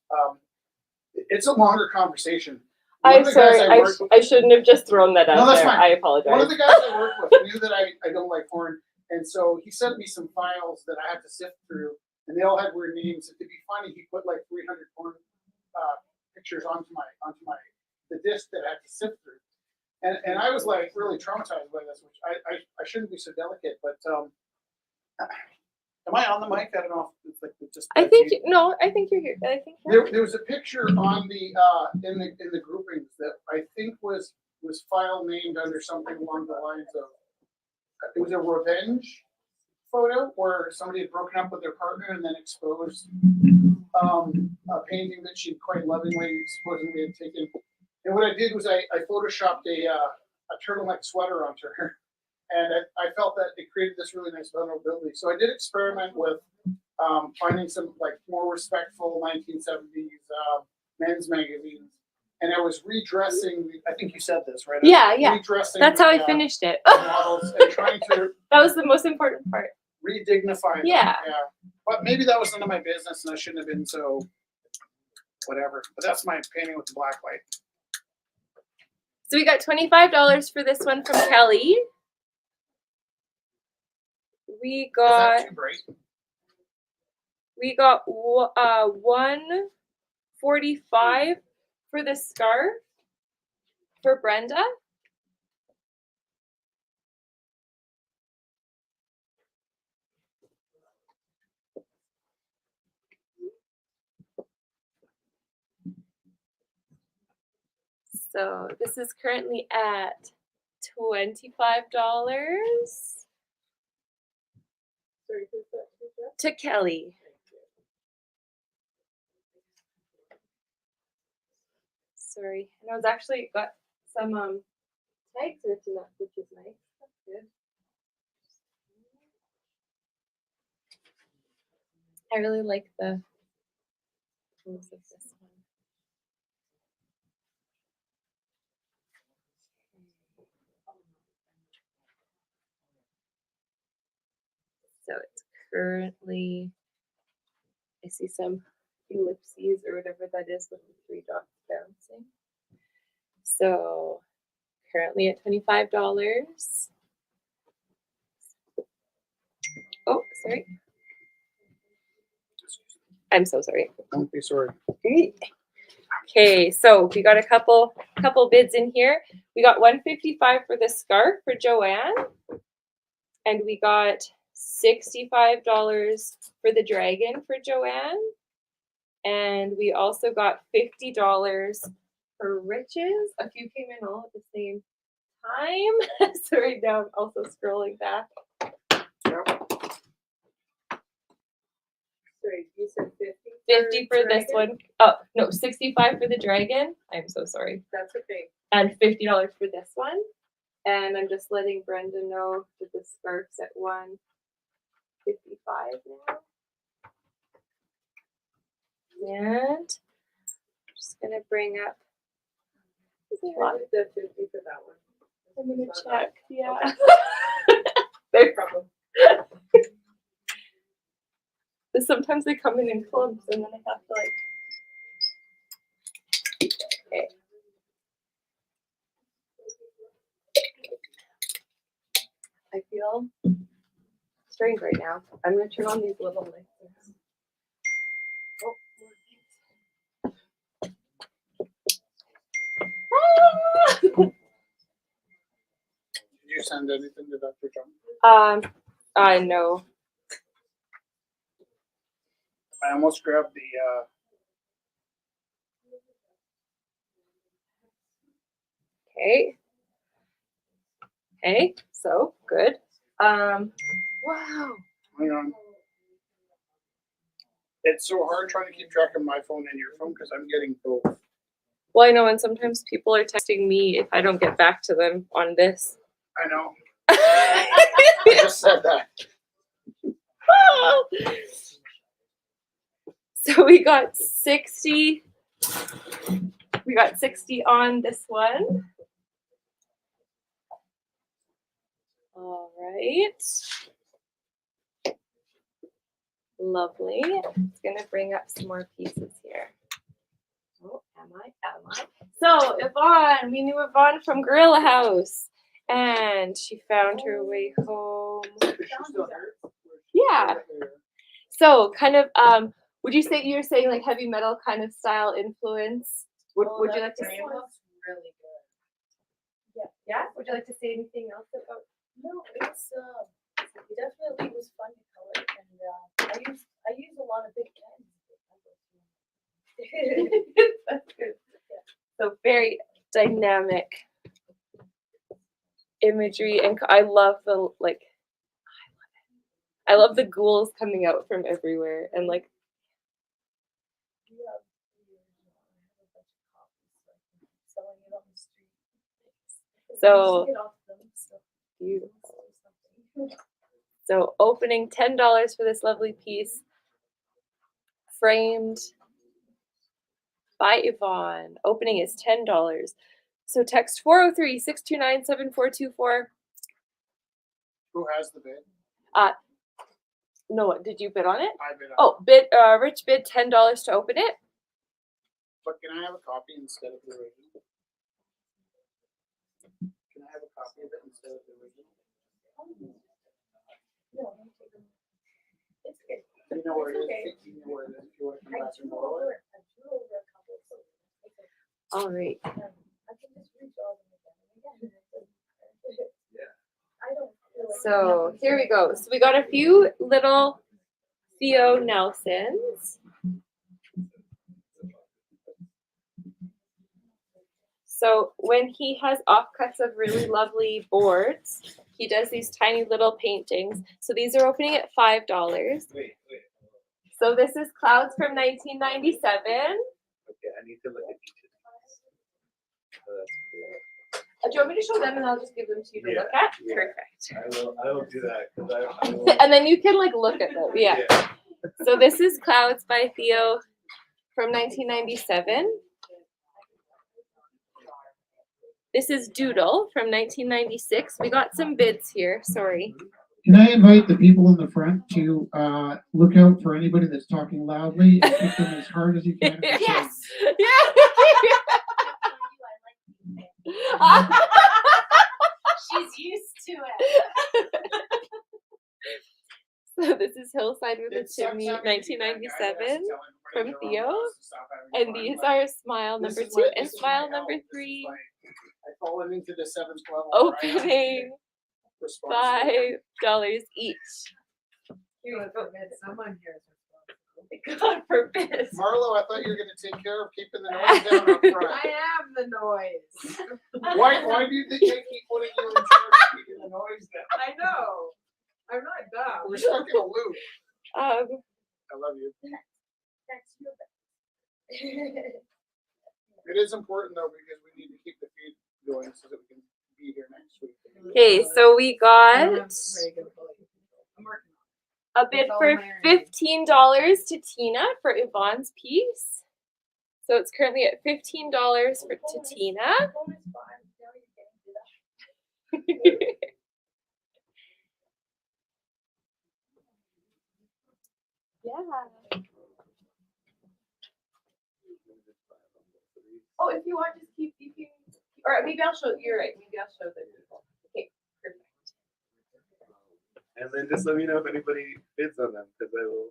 It's a longer conversation. One I'm of the guys sorry. I work with- I shouldn't have just thrown that out No, that's there. fine. I One of apologize. the guys I work with knew that I don't like porn, and so he sent me some files that I had to sift through, and they all had weird names. And to be funny, he put like 300 porn pictures onto my the disc that I had to sift through, and I was like really traumatized by this, which I shouldn't be so delicate, but am I on the mic? I don't know. If it's like it's just. I think no. I think you're here. I think you're There was a picture on the in the groupings that I think was file named under something along the lines of it was a revenge photo where somebody had broken up with their partner and then exposed a painting that she quite lovingly supposedly had taken. And what I did was I photoshopped a turtleneck sweater onto her, and I felt that it created this really nice vulnerability. So I did experiment with finding some like more respectful 1970s men's magazines, and I was redressing. I think you said this, right? Yeah, yeah. Redressing. That's how I the, finished it. models and trying to That was the most important part. re-dignify them. Yeah. But maybe that was none of my business, and I shouldn't have been so whatever. But that's my painting with the black light. So we got $25 for this one from Kelly. We Is got that too bright? $145 for the scarf for Brenda. So this is currently at $25 Sorry, who's that? to Kelly. Sorry, and I was actually got some tags written up, which is nice. That's good. I really like the pose of this one. So it's currently, I see some ellipses or whatever that is with the 3 dots bouncing. So currently at $25. Oh, sorry. I'm so sorry. Don't be sorry. Okay, so we got a couple bids in here. We got $155 for the scarf for Joanne, and we got $65 for the dragon for Joanne, and we also got $50 for Riches. A few came in all at the same time. So right now I'm also scrolling back. Sorry, you said 50? 50 for this Dragon? one. Oh no, 65 for the dragon. I'm so sorry. That's okay. And $50 for this one. And I'm just letting Brenda know that the scarf's at $155 now. And I'm just gonna bring up. I did the 50 for that one. I'm gonna check. Yeah. No problem. Sometimes they come in clumps, and then I have to like. Okay. I feel strange right now. I'm gonna turn on these little lights. Oh. Did you send anything to Dr. John? I know. I almost grabbed the Okay. Okay, so good. Wow. hang on. It's so hard trying to keep track of my phone and your phone because I'm getting both. Well, I know, and sometimes people are texting me if I don't get back to them on this. I know. I just said that. So we got 60. We got 60 on this one. All right. Lovely. It's gonna bring up some more pieces here. Oh, am I? So Yvonne, we knew Yvonne from Gorilla House, and she found her way home. Yeah. So kind of, would you say you're saying like heavy metal kind of style influence? Would you like to say? Really good. Yeah. Would you like to say anything else about? No, it's it definitely was fun to color, and I use a lot of big pens. That's good. So very dynamic imagery, and I love the like. I love the ghouls coming out from everywhere, and like. We have the original. I have a bunch of copies, so I can keep selling it on the street. So Get off them, so beautiful. something. So opening $10 for this lovely piece, framed by Yvonne. Opening is $10. So text 403-629-7424. Who has the bid? No, what did you bid on it? I bid on it. Oh, Rich bid $10 to open it. But can I have a copy instead of the original? Can I have a copy of it instead of the original? No, I'm taking. It's good. You know where it is? Okay. You know where it is. If you want to come I back and drew borrow over it. it. I drew over a couple of things. All right. I can just redraw them again and again. I don't feel like. So here we go. So we got a few little Theo Nelsons. So when he has offcuts of really lovely boards, he does these tiny little paintings. So these are opening at $5. Wait. So this is Clouds from 1997. Okay, I need to look at each of these. Oh, that's Do you want me to show them and I'll just give them to you to Yeah, look at? yeah. Perfect. cool. I will do that because I will. And then you can like look at them. Yeah. So this is Clouds by Theo from 1997. This is Doodle from 1996. We got some bids here. Sorry. Can I invite the people in the front to look out for anybody that's talking loudly and hit them as hard as you can? Yes. She's used to it. So this is Hillside with a Chimney, 1997 from Theo. And these are Smile number 2 and Smile number 3 I've fallen into the 7th level. opening $5 each. Someone here is God forbid. Marlo, I thought you were going to take care of keeping the noise down up front. I am the noise. Why do you think they keep putting you in charge of keeping the noise down? I know. I'm not dumb. We're stuck in a loop. I love you. That's your best. It is important though because we need to keep the feed going so that we can be here next week. Okay, so we got I'm working a bid for $15 to Tina for Yvonne's piece. So it's currently at $15 for to Tina. Bonus five, now you're getting to that. Yeah. Oh, if you want, just keep. Or maybe I'll show. You're right. Maybe I'll show the people. Okay, perfect. And then just let me know if anybody bids on them because I will.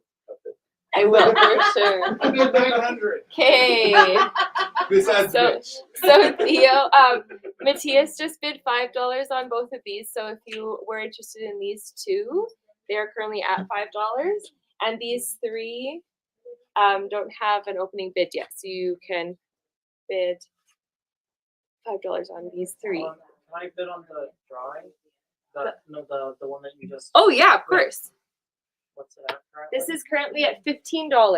I will for sure. I bid 900. Okay. Besides So, Rich. so Theo, Matthias just bid $5 on both of these. So if you were interested in these two, they are currently at $5, and these three don't have an opening bid yet. So you can bid $5 on these three. Can I bid on the drawing? The one that you just. Oh yeah, of course. What's it at currently? This is currently at $15. I'm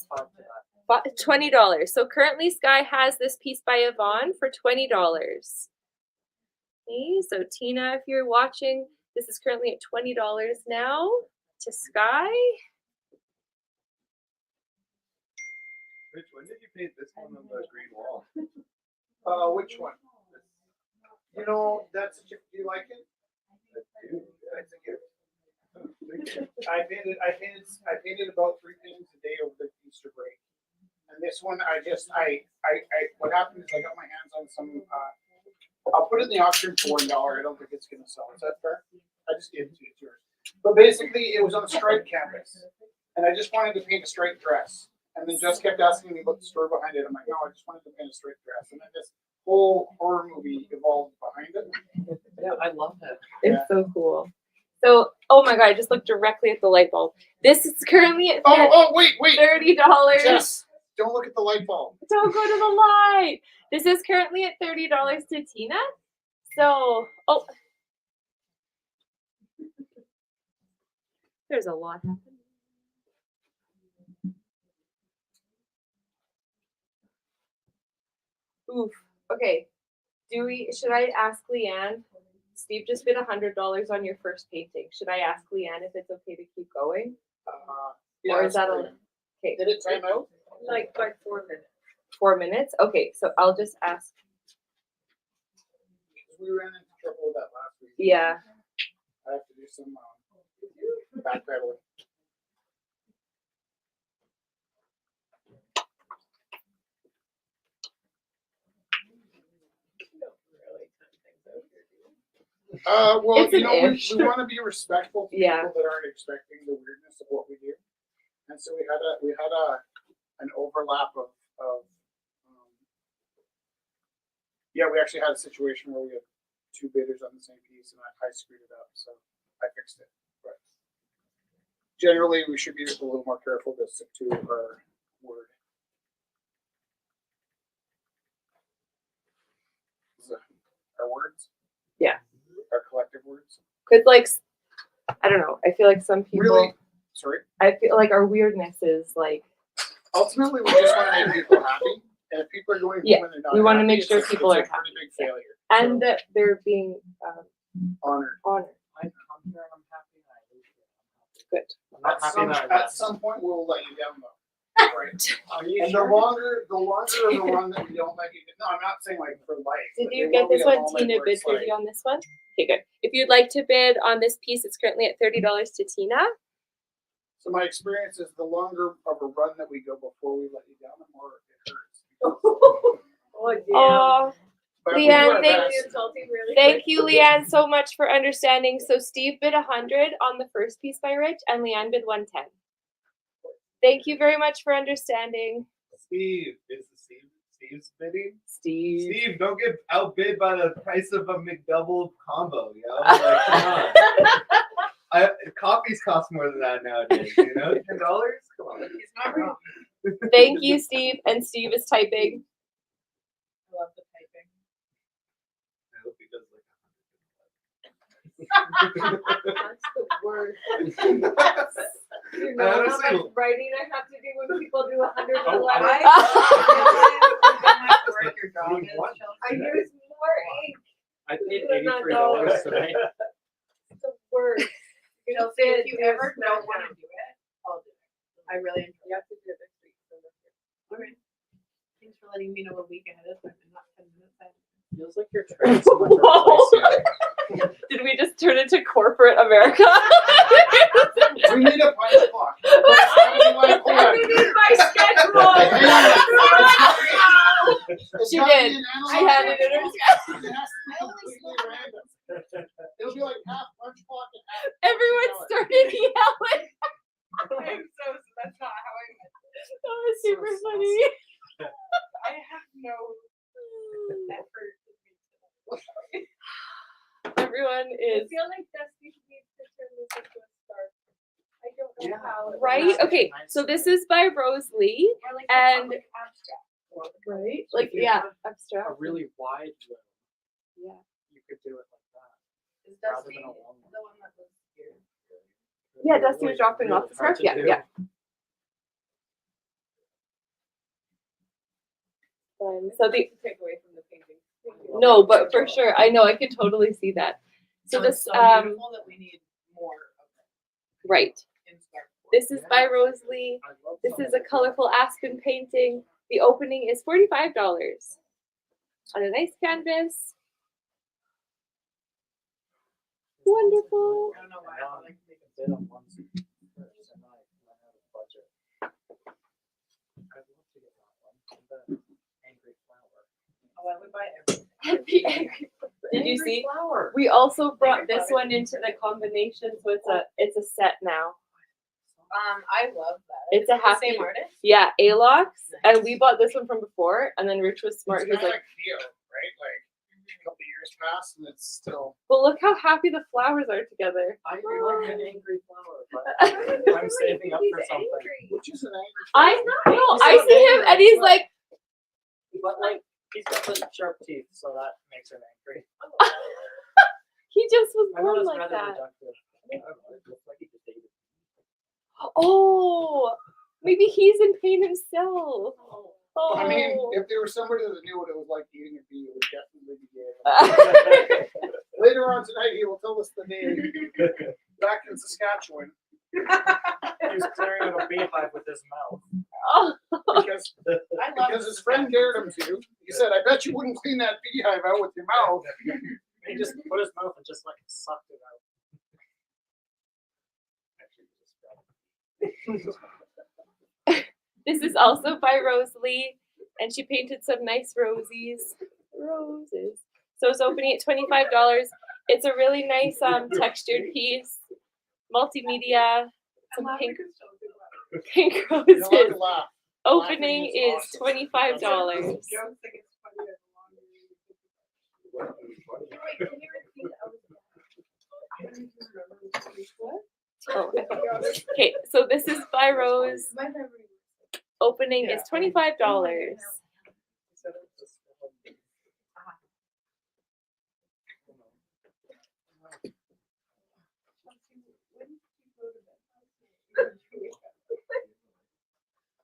fine with that. $20. So currently Sky has this piece by Yvonne for $20. Okay, so Tina, if you're watching, this is currently at $20 now to Sky. Rich, when did you paint this one on the green wall? Which one? You know, that's, do you like it? That's a gift. I painted about 3 paintings a day over the Easter break. And this one, what happened is I got my hands on some, I'll put it in the auction for $1. I don't think it's gonna sell. Is that fair? I just gave it to you, it's yours. But basically, it was on a striped canvas. And I just wanted to paint a striped dress. And then Jess kept asking me about the story behind it. I'm like, no, I just wanted to paint a striped dress. And then this whole horror movie evolved behind it. Yeah, I love that. It's so cool. So, oh my god, I just looked directly at the light bulb. This is currently at Wait. $30. Jess, don't look at the light bulb. Don't go to the light. This is currently at $30 to Tina. So, oh, there's a lot happening. Oof. Okay. Should I ask Leanne? Steve just bid $100 on your first painting. Should I ask Leanne if it's okay to keep going? Or is that okay? Did it time out? Like 4 minutes. 4 minutes? Okay, so I'll just ask. We ran into trouble with that last week. Yeah. I have to do some backpedaling. Well, It's you an know, we ish. want to be respectful to Yeah. people that aren't expecting the weirdness of what we do, and so we had an overlap of yeah, we actually had a situation where we had 2 bidders on the same piece, and I screwed it up, so I fixed it. But generally, we should be a little more careful to stick to our word. Our words. Yeah. Our collective words. Cause like, I don't know. I feel like some people. Really? Sorry. I feel like our weirdness is like. Ultimately, we just want to make people happy, and if people are going Yeah, when they're not we wanna happy, make it's sure a- people it's are a pretty big Yeah. failure. And So, that they're being honored. honored. I come here and I'm happy, and I leave here and Good. I'm happy. I'm not happy that I At left. some point, we'll let you down though. Right. Are you And sure? the longer the one that we don't let you. No, I'm not saying like for life. Did but you there get will be this a one? moment Tina where bid it's for like, you on this one? Okay, good. If you'd like to bid on this piece, it's currently at $30 to Tina. So my experience is the longer of a run that we go before we let you down, the more it hurts. Oh, yeah. Oh, But we do Leanne, our thank best. Insulting really thank quick. you, Leanne, so much for understanding. So Steve bid 100 on the first piece by Rich, and Leanne bid 110. Thank you very much for understanding, Steve, is Steve's bidding? Steve. Steve, don't get outbid by the price of a McDouble combo, yo. Like, come on. Coffees cost more than that nowadays, you know? $10? Come on. He's not wrong. Thank you, Steve. And Steve is typing. I love the typing. I hope he does That's the worst. You know how Honestly- much writing I have to do when people do 100 Oh, letters? I use more ink. I paid You would not $83 today. It's the worst. Chelsea, if you ever don't want to do it, I'll do it. I really enjoy You have to do it next week. it. Thanks for letting me know a week ahead of time and not 10 minutes ahead. Feels like you're trying so much to replace you. Did we just turn into corporate America? We need a punch clock. Everything's my schedule. She did. She had it in her It'll be like half punch clock and half. Everyone started yelling. That's not how I meant it. That was super funny. I have no effort. Everyone I is feel like Dusty needs to turn this into a start. I don't know Yeah. how. right. Okay, so this is by Rose Lee, Or like And- like abstract. right? Like If you yeah, have abstract. A really wide room, Yeah. you could do it like that. Is Rather Dusty than the a long one. one that was here? Yeah, Dusty was dropping off the scarf. Yeah, yeah. So the Take away from the painting. no, but for sure, I know I can totally see that. So It's this so beautiful that we need more of it. right. This is by Rosalie. I love This some is of a the colorful aspen painting. The opening is $45 on a nice canvas. Wonderful. I don't know why. Now I like to make bid on ones first, and I ran out of budget. I'd love to get that one. And the angry flower. Oh, I would buy everything. Happy Angry. Did you see? Flower. We also brought this one into the combination, so it's a set now. I love that. It's a the happy- same artist. Yeah, Alox, and we bought this one from before, and then Rich was smart. It's He was kinda like, Theo, right? Like a couple years passed and it's still. "But look how happy the flowers are together." I like an angry flower, but I'm saving up for something. Which is an angry. I know. He's I not see him, angry, and he's but- like, But like, he's got the sharp teeth, so that makes him angry. he just was I born noticed like rather that. reductive. I don't know, it looks like he just ate it. Oh, maybe he's in pain himself. Oh. I mean, if there was somebody that knew what it was like eating a bee, it would definitely be Gabe. Later on tonight, he will tell us the day back in Saskatchewan He's clearing out a beehive with his mouth. because I love because his friend dared him to. He said, "I bet you wouldn't clean that beehive out with your mouth." He just put his mouth and just like sucked it out. Actually, just This is also by Rosalie, and she painted some nice roses. Roses. So it's opening at $25. It's a really nice textured piece, multimedia, some pink You don't have roses. to laugh. Opening Laughing is is $25. Joe thinks it's funny as long as Wait, can you repeat? I don't even remember what. Oh, okay, so this is by Rose. My memory. Opening is $25.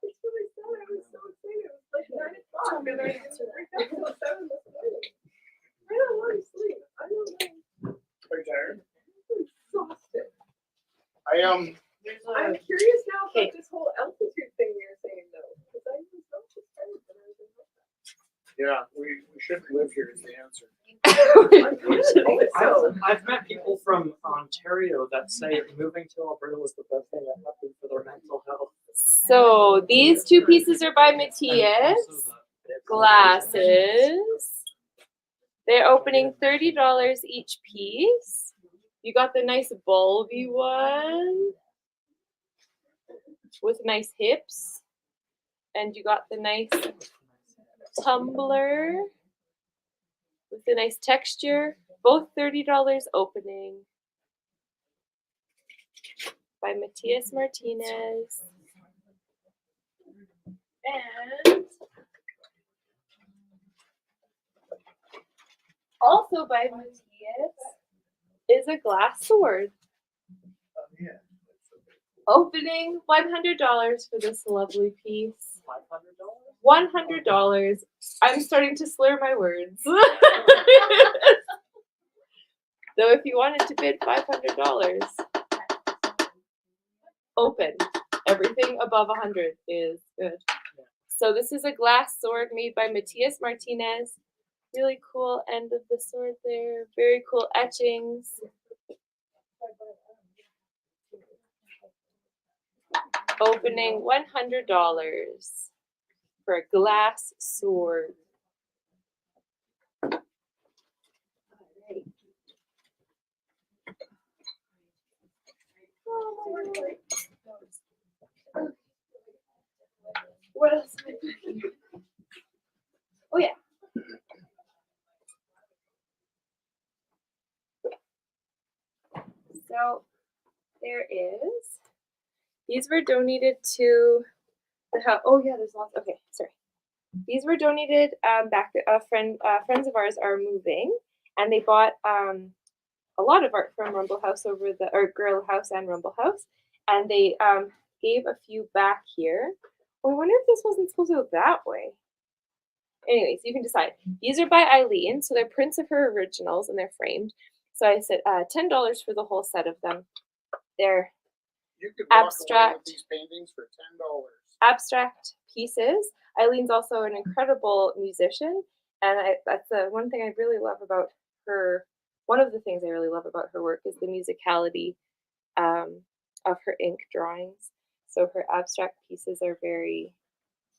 It's really sad. I was so excited. It was like 9 o'clock and I didn't wake up until 7 this morning. I don't want to sleep. I don't know. Are you tired? I'm exhausted. I'm curious now about this whole altitude thing you're saying though, because I was not just tired when I was in Yeah, we shouldn't live here is the answer. I've met people from Ontario that say moving to Alberta was the best thing that happened for their mental health. So these two pieces are by And Matthias. also the- Glasses. They're opening $30 each piece. You got the nice bulby one with nice hips. And you got the nice tumbler with a nice texture. Both $30 opening. By Matthias Martinez. And also by Matthias is a glass sword. Opening $100 for this lovely piece. $500? $100. I'm starting to slur my words. So if you wanted to bid $500, open. Everything above 100 is good. So this is a glass sword made by Matthias Martinez. Really cool end of the sword there. Very cool etchings. Opening $100 for a glass sword. What else am I doing? Oh yeah. So there is. These were donated to the house. Oh yeah, there's lots. Okay, sorry. These were donated back. Friends of ours are moving, and they bought a lot of art from Rumble House Girl House and Rumble House, and they gave a few back here. Oh, I wonder if this wasn't supposed to go that way. Anyways, you can decide. These are by Eileen, so they're prints of her originals and they're framed. So I said $10 for the whole set of them. They're You could walk away with Abstract. these paintings for $10. abstract pieces. Eileen's also an incredible musician, and that's the one thing I really love about her. One of the things I really love about her work is the musicality of her ink drawings. So her abstract pieces are very.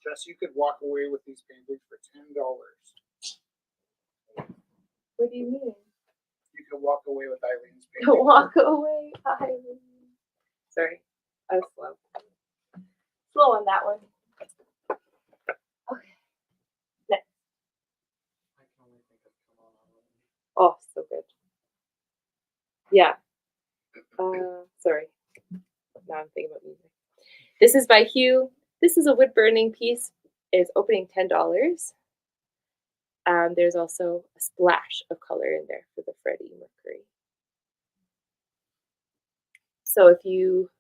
Jess, you could walk away with these paintings for $10. What do you mean? You could walk away with Eileen's paintings. Walk away, Eileen. Sorry, I was slow. Slow on that one. Okay. Next. I can only think of Come On Eileen. Oh, so good. Yeah. Sorry. Now I'm thinking about music. This is by Hugh. This is a wood burning piece. It's opening $10. There's also a splash of color in there for the Freddie Mercury. So if you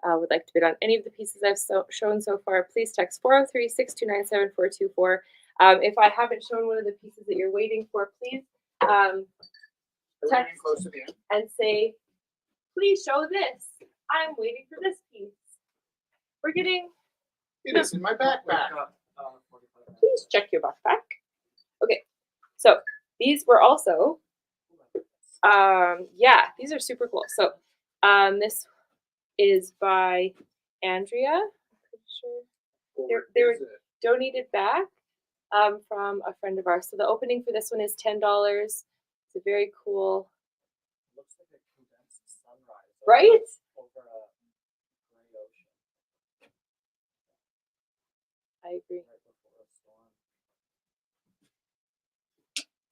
would like to bid on any of the pieces I've shown so far, please text 403-629-7424. If I haven't shown one of the pieces that you're waiting for, please Are we getting text close to the end? and say, please show this. I'm waiting for this piece. We're getting, It is in my backpack. We've got, 45 minutes. please check your backpack. Okay, so these were also, yeah, these are super cool. So this is by Andrea. I'm pretty sure. Or they were- is it? Donated back from a friend of ours. So the opening for this one is $10. It's a very cool, Looks like a condensed sunrise. right? Over a gray ocean I agree. right before a storm.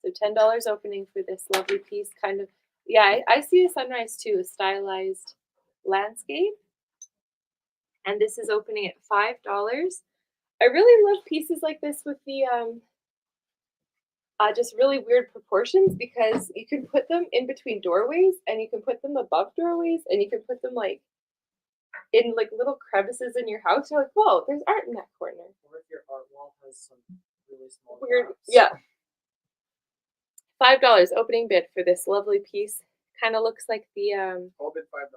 So $10 opening for this lovely piece. Kind of, yeah, I see a sunrise too, a stylized landscape. And this is opening at $5. I really love pieces like this with the just really weird proportions, because you can put them in between doorways, and you can put them above doorways, and you can put them like in like little crevices in your house. You're like, whoa, there's art in that corner. Or if your art wall has some really small Weird, gaps. yeah. $5 opening bid for this lovely piece. Kind of looks like the I'll bid $5.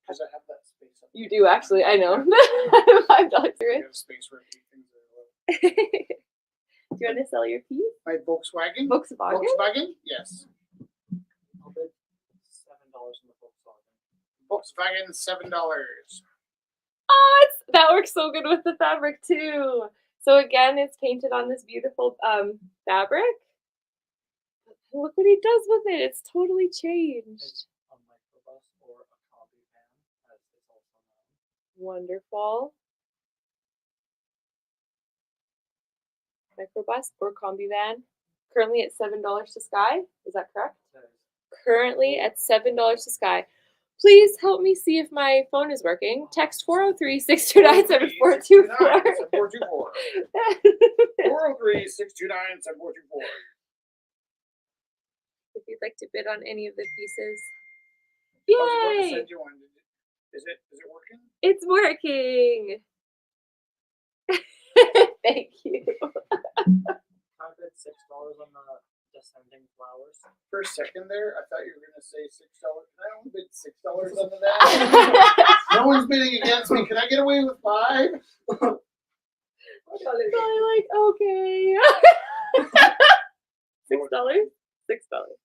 Because I have that space up. you do actually, I know. $5 I rich. have space where I keep things that are low. Do you want to sell your piece? My Volkswagen? Volkswagen? Volkswagen? Yes. I'll bid $7 in the Volkswagen. Volkswagen, $7. Oh, that works so good with the fabric too. So again, it's painted on this beautiful fabric. Look what he does with it. It's totally changed. It's a microbus or a combi van, as it's also known. Wonderful. Microbus or combi van. Currently at $7 to Sky. Is that correct? Says Currently at $7 to Sky. Please help me see if my phone is working. Text 403-629-7424. 403-629-7424. 403-629-7424. If you'd like to bid on any of the pieces. I was about to Yay! send you one. Is it working? It's working. Thank you. I bid $6 on the descending flowers. For a second there, I thought you were going to say $6. I only bid $6 on that. No one's bidding against me. Can I get away with $5? Probably like, okay. $6? $6.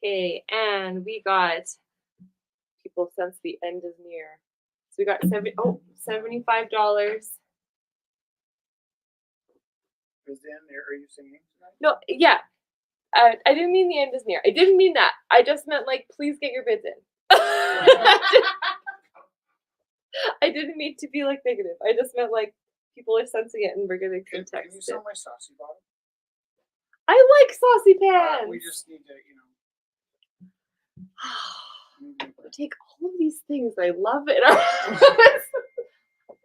Okay, and we got people sense the end is near. So we got $75. Is Dan there? Are you singing tonight? No, yeah. I didn't mean the end is near. I didn't mean that. I just meant like, please get your bids in. I didn't mean to be like negative. I just meant like people are sensing it and we're getting some Can you text. sell my saucy bottle? I like saucy pants. We just need to, We take all of these things. I love it.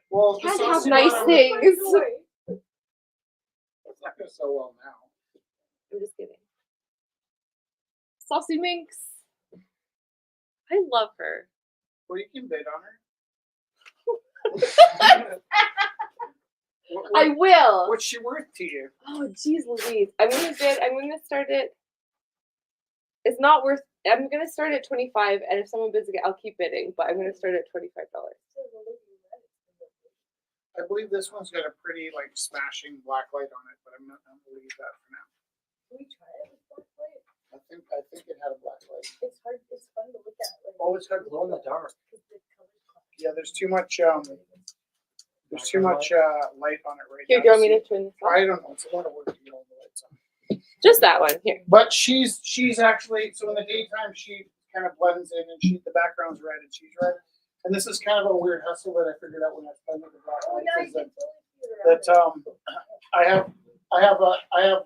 Well, the Can't have saucy nice bottle- things. It's not going to sell well now. I'm just kidding. Saucy Minx. I love her. Well, you can bid on her. I will. What's she worth to you? Oh, geez, Louise. I'm gonna start it. It's not worth. I'm gonna start at 25, and if someone bids again, I'll keep bidding. But I'm gonna start at $25. I believe this one's got a pretty like smashing black light on it, but I'm not gonna believe that for now. Can we try it with black light? I think it had a black light. It's hard, it's fun to look at. Like, Oh, it's got Glow in the dark. because the colors clash. Yeah, there's too much light on it right Here, now. do you want me to turn this on? I don't know. It's a lot of work to get all the lights on. Just that one. Here. But she's actually, so in the daytime she kind of blends in, and the background's red and she's red. And this is kind of a weird hustle that I figured out when I played with the black Oh, lights, now you is can that, totally see it around I have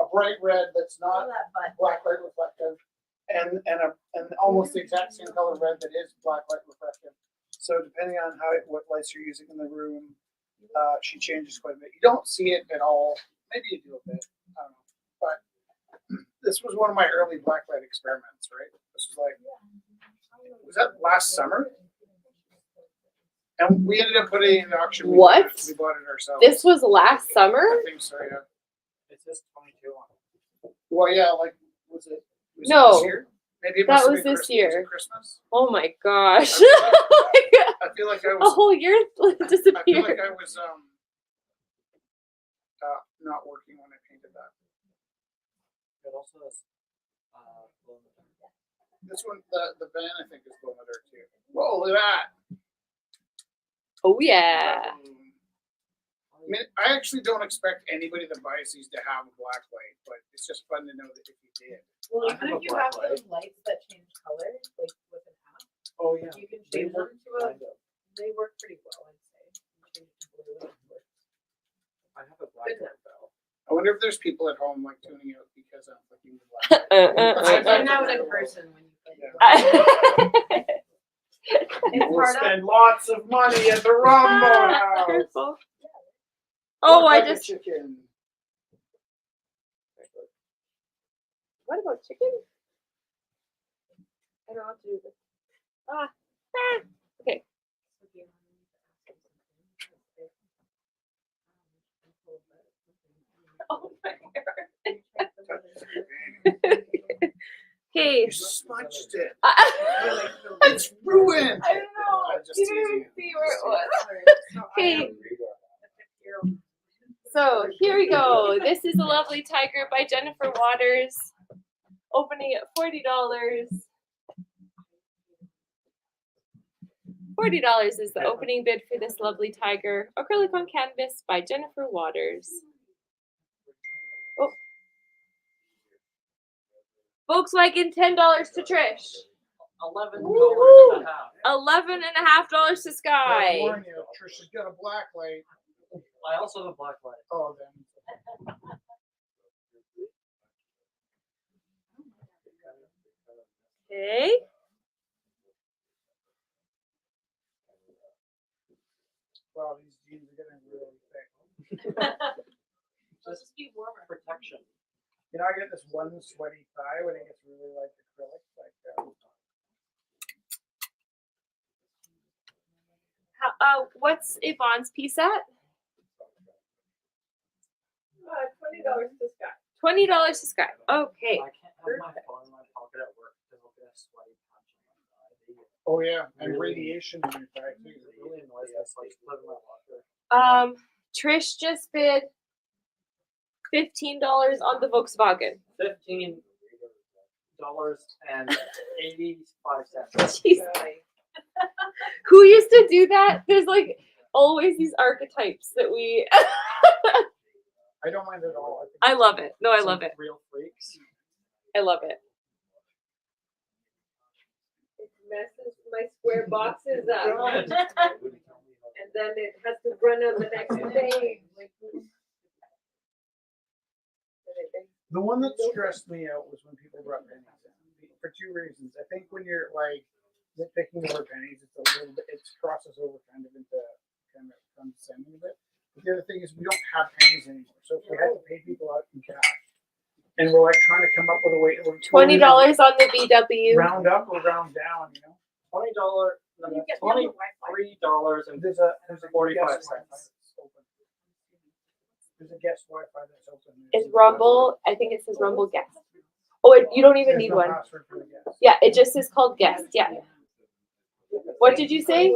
a bright red that's not that butt. black light reflective, and almost the exact same color red that is black light reflective. So depending on what lights you're using in the room, she changes quite a bit. You don't see it at all. Maybe you do a bit. I don't know. But this was one of my early black light experiments, right? This was like, was that last summer? And we ended up putting it in auction. What? We bought it ourselves. This was last summer. I think so, yeah. It says 22 on it. Well, yeah, like, was it No. this year? Maybe it That must have was been this Christmas. year. Was it Christmas? Oh my gosh. I feel like I A was. whole year I feel disappeared. like I was not working when I painted that. It also has glow in the dark. This one, the van, I think, is glow in the dark too. Whoa, look at that! Oh yeah. I mean, I actually don't expect anybody that buys these to have a black light, but it's just fun to know that if you did. Well, I even have a if you black have light. those lights that change color, like with an app, Oh yeah. you can They change work them to kind of. they work pretty well, I'd say. You change it to blue and it works. I have a black Good light though. I wonder if there's people at home like tuning out because I'm flicking the black light. I've done that in person when you play. Yeah. It's We'll hard spend lots of money at the Rumbo House. Careful. Oh, What I about the just. chicken. What about chicken? I don't know what to do with this. Okay. Oh my god. Okay. You smudged it. I It's ruined. don't know. I just You didn't teasing even see where it was. So Okay. So here we go. This is a lovely tiger by Jennifer Waters. Opening at $40. $40 is the opening bid for this lovely tiger. Acrylic on canvas by Jennifer Waters. Oh. Volkswagen $10 to Trish. $11.50. $11.50 to I Sky. warn you, Trisha's got a black light. I also have a black light. Oh, then. Okay. Wow, these jeans are getting really thick. Just be warmer. Protection. You know, I get this one sweaty thigh when it gets really like acrylic. What's Yvonne's piece at? $20 to Scott. $20 to Sky. Okay. I can't have my phone in my pocket at work because I'll get a sweaty punch on my thigh. Oh yeah, and Really? radiation in your thigh too. It really annoys me. It's like put in my locker. Trish just bid $15 on the Volkswagen. $15.85. Jeez. Who used to do that? There's like always these archetypes that we. I don't mind at all. think I it's love cool. it. No, I Some love it. Real freaks. I love it. It messes my square boxes up. Good. And then it has to run on the next page. The one that stressed me out was when people brought pennies in, for two reasons. I think when you're like nitpicking over pennies, it's a little bit, it crosses over kind of condescending a bit. But the other thing is we don't have pennies anymore. So if we have to pay people out in cash, and we're like trying to come up with a way, $20 on the VW. round up or round down, you know. $20. You get $23 and There's a 45 yes, cents. open. There's a guest Wi-Fi that's open. Is Rumble, I think it says Rumble Guest. Oh, you don't even There's need no one. password for the guest. Yeah, it just is called Guest, yeah. What did you say?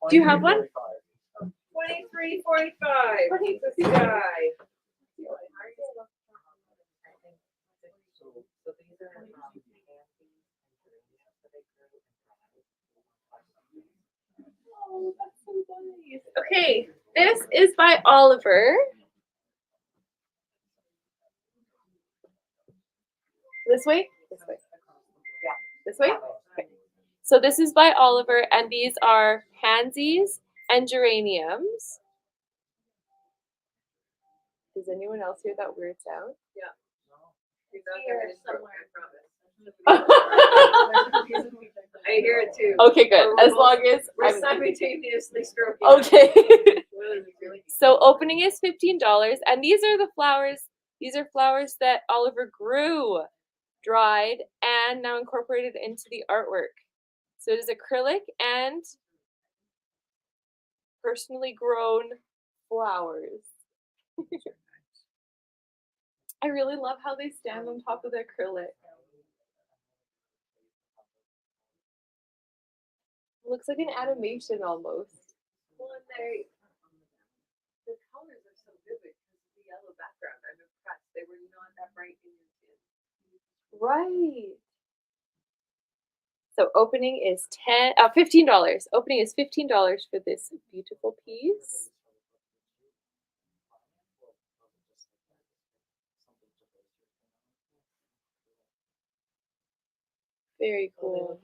Do you have one? 23:45. This guy. Oh, that's so nice. Okay, this is by Oliver. This way? This way. Yeah, this way? Okay. So this is by Oliver, and these are pansies and geraniums. Does anyone else hear that weird sound? He's not gonna stroke, I Okay, promise. I hear it too. good. As long as We're I'm simultaneously stroking. okay. Really. So opening is $15, and these are the flowers. These are flowers that Oliver grew, dried, and now incorporated into the artwork. So it is acrylic and personally grown flowers. I really love how they stand on top of the acrylic. It looks like an animation almost. Well, and the colors are so vivid because of the yellow background. I'm impressed. They were not that bright in your skin. Right. So opening is $15. Opening is $15 for this beautiful piece. Very cool.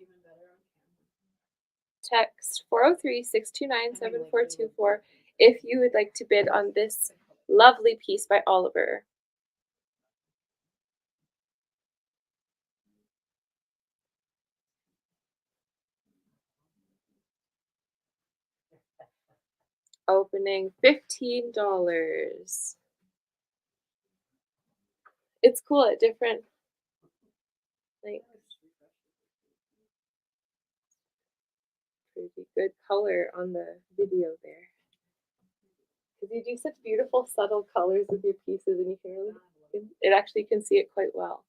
Text 403-629-7424 if you would like to bid on this lovely piece by Oliver. Opening $15. It's cool at different, like, pretty good color on the video there. Because you do such beautiful subtle colors with your pieces, and you can really, it actually can see it quite well.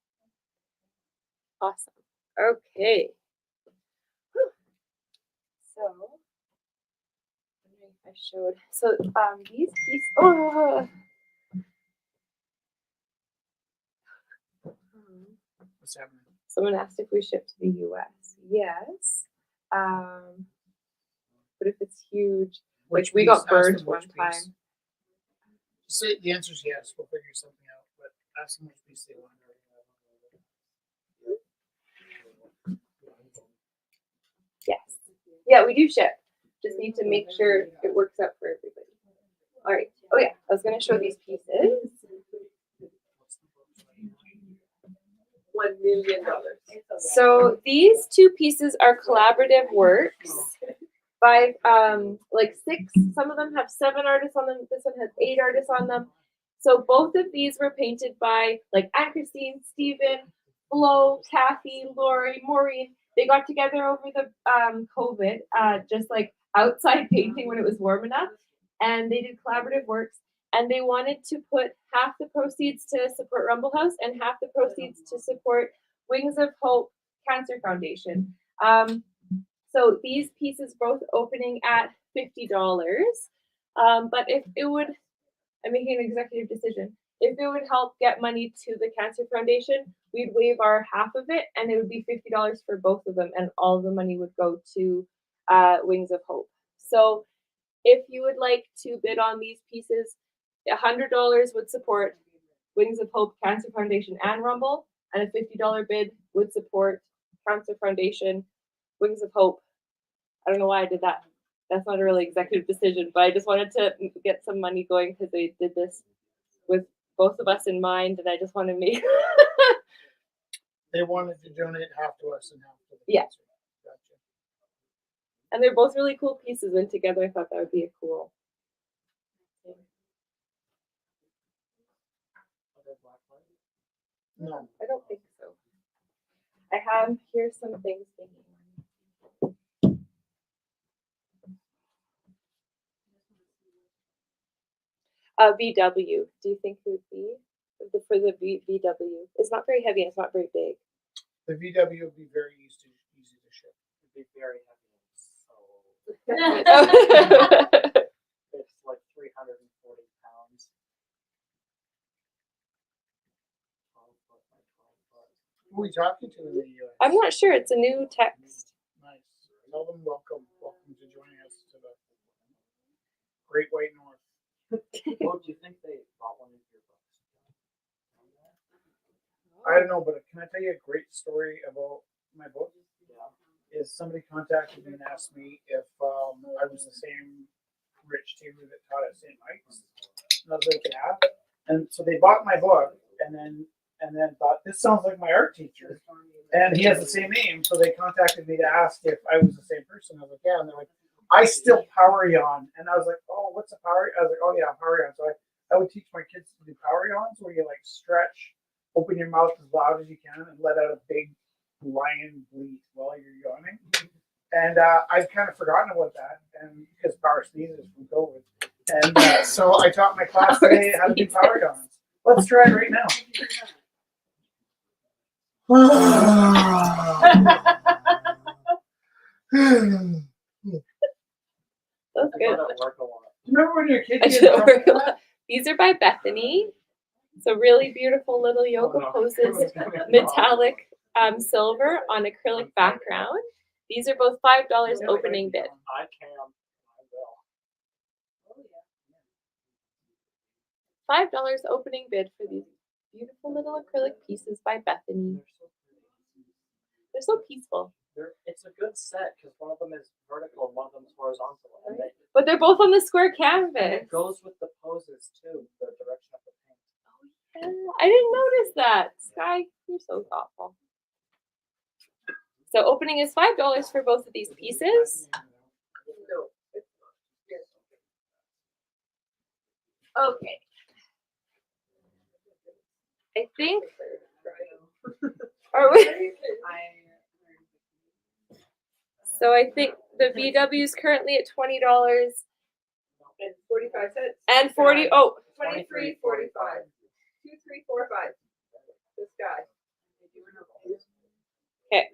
Awesome. Okay. Whew. So, I don't know if I showed. So these pieces. Oh. What's happening? Someone asked if we ship to the U.S. Yes. But if it's huge, which we got piece? Ask burned them one which time. piece. Just say the answer is yes. We'll figure something out. But ask them which piece they want. Yes. Yeah, we do ship. Just need to make sure it works out for everybody. All right. Oh yeah, I was gonna show these pieces. $1 million. So these two pieces are collaborative works by like 6. Some of them have 7 artists on them. This one has 8 artists on them. So both of these were painted by like Anne Christine, Stephen, Flo, Kathy, Lori, Maureen. They got together over the COVID, just like outside painting when it was warm enough, and they did collaborative works. And they wanted to put half the proceeds to support Rumble House and half the proceeds to support Wings of Hope Cancer Foundation. So these pieces both opening at $50. But if it would, I'm making an executive decision. If it would help get money to the Cancer Foundation, we'd waive our half of it, and it would be $50 for both of them, and all the money would go to Wings of Hope. So if you would like to bid on these pieces, $100 would support Wings of Hope Cancer Foundation and Rumble, and a $50 bid would support Cancer Foundation, Wings of Hope. I don't know why I did that. That's not a really executive decision, but I just wanted to get some money going because they did this with both of us in mind, and I just want to make. They wanted to donate half to us and half to the Yeah. cancer. Gotcha. And they're both really cool pieces, and together I thought that would be a cool. No. I don't think so. I have here some things. VW. Do you think it would be for the VW? It's not very heavy and it's not very big. The VW would be very easy to ship. It'd be very heavy. So I'm it's like 340 pounds. 12 foot by 12 foot. Who are we talking to in the US? not sure. It's a new text. Nice. Tell them welcome to joining us to the Great White North. Well, do you think they bought one of your books? I don't know, but can I tell you a great story about my book? Yeah. Is somebody contacted me and asked me if I was the same Rich Taylor that taught at St. Mike's. And I was like, yeah. And so they bought my book and then thought, this sounds like my art teacher. And he has the same name. So they contacted me to ask if I was the same person. I was like, yeah. And they're like, I still power yawn. And I was like, oh, what's a power? I was like, oh yeah, power yawn. So I would teach my kids to do power yawns where you like stretch, open your mouth as loud as you can and let out a big lion bleat while you're yawning. And I've kind of forgotten about that, and because power sneezes from COVID. And so I taught my class today how to do power yawns. Let's try it right now. That's I good. thought it worked a lot. Remember when you're a kid? I you should had work trouble a lot. These are by Bethany. So really beautiful little yoga poses, metallic silver on acrylic background. These are both $5 opening bid. I can. I will. $5 opening bid for these beautiful little acrylic pieces by Bethany. They're so peaceful. It's a good set because one of them is vertical and one of them is horizontal. And But they're both on the square and canvas. it goes with the poses too, the direction of the paint. Yeah, I didn't notice that. Sky, you're so thoughtful. So opening is $5 for both of these pieces. No, it's not. Yes. Okay. I think, are we? So I think the VW is currently at $20 And 45 cents. and 40. Oh, 23.45. 2345. This guy. okay.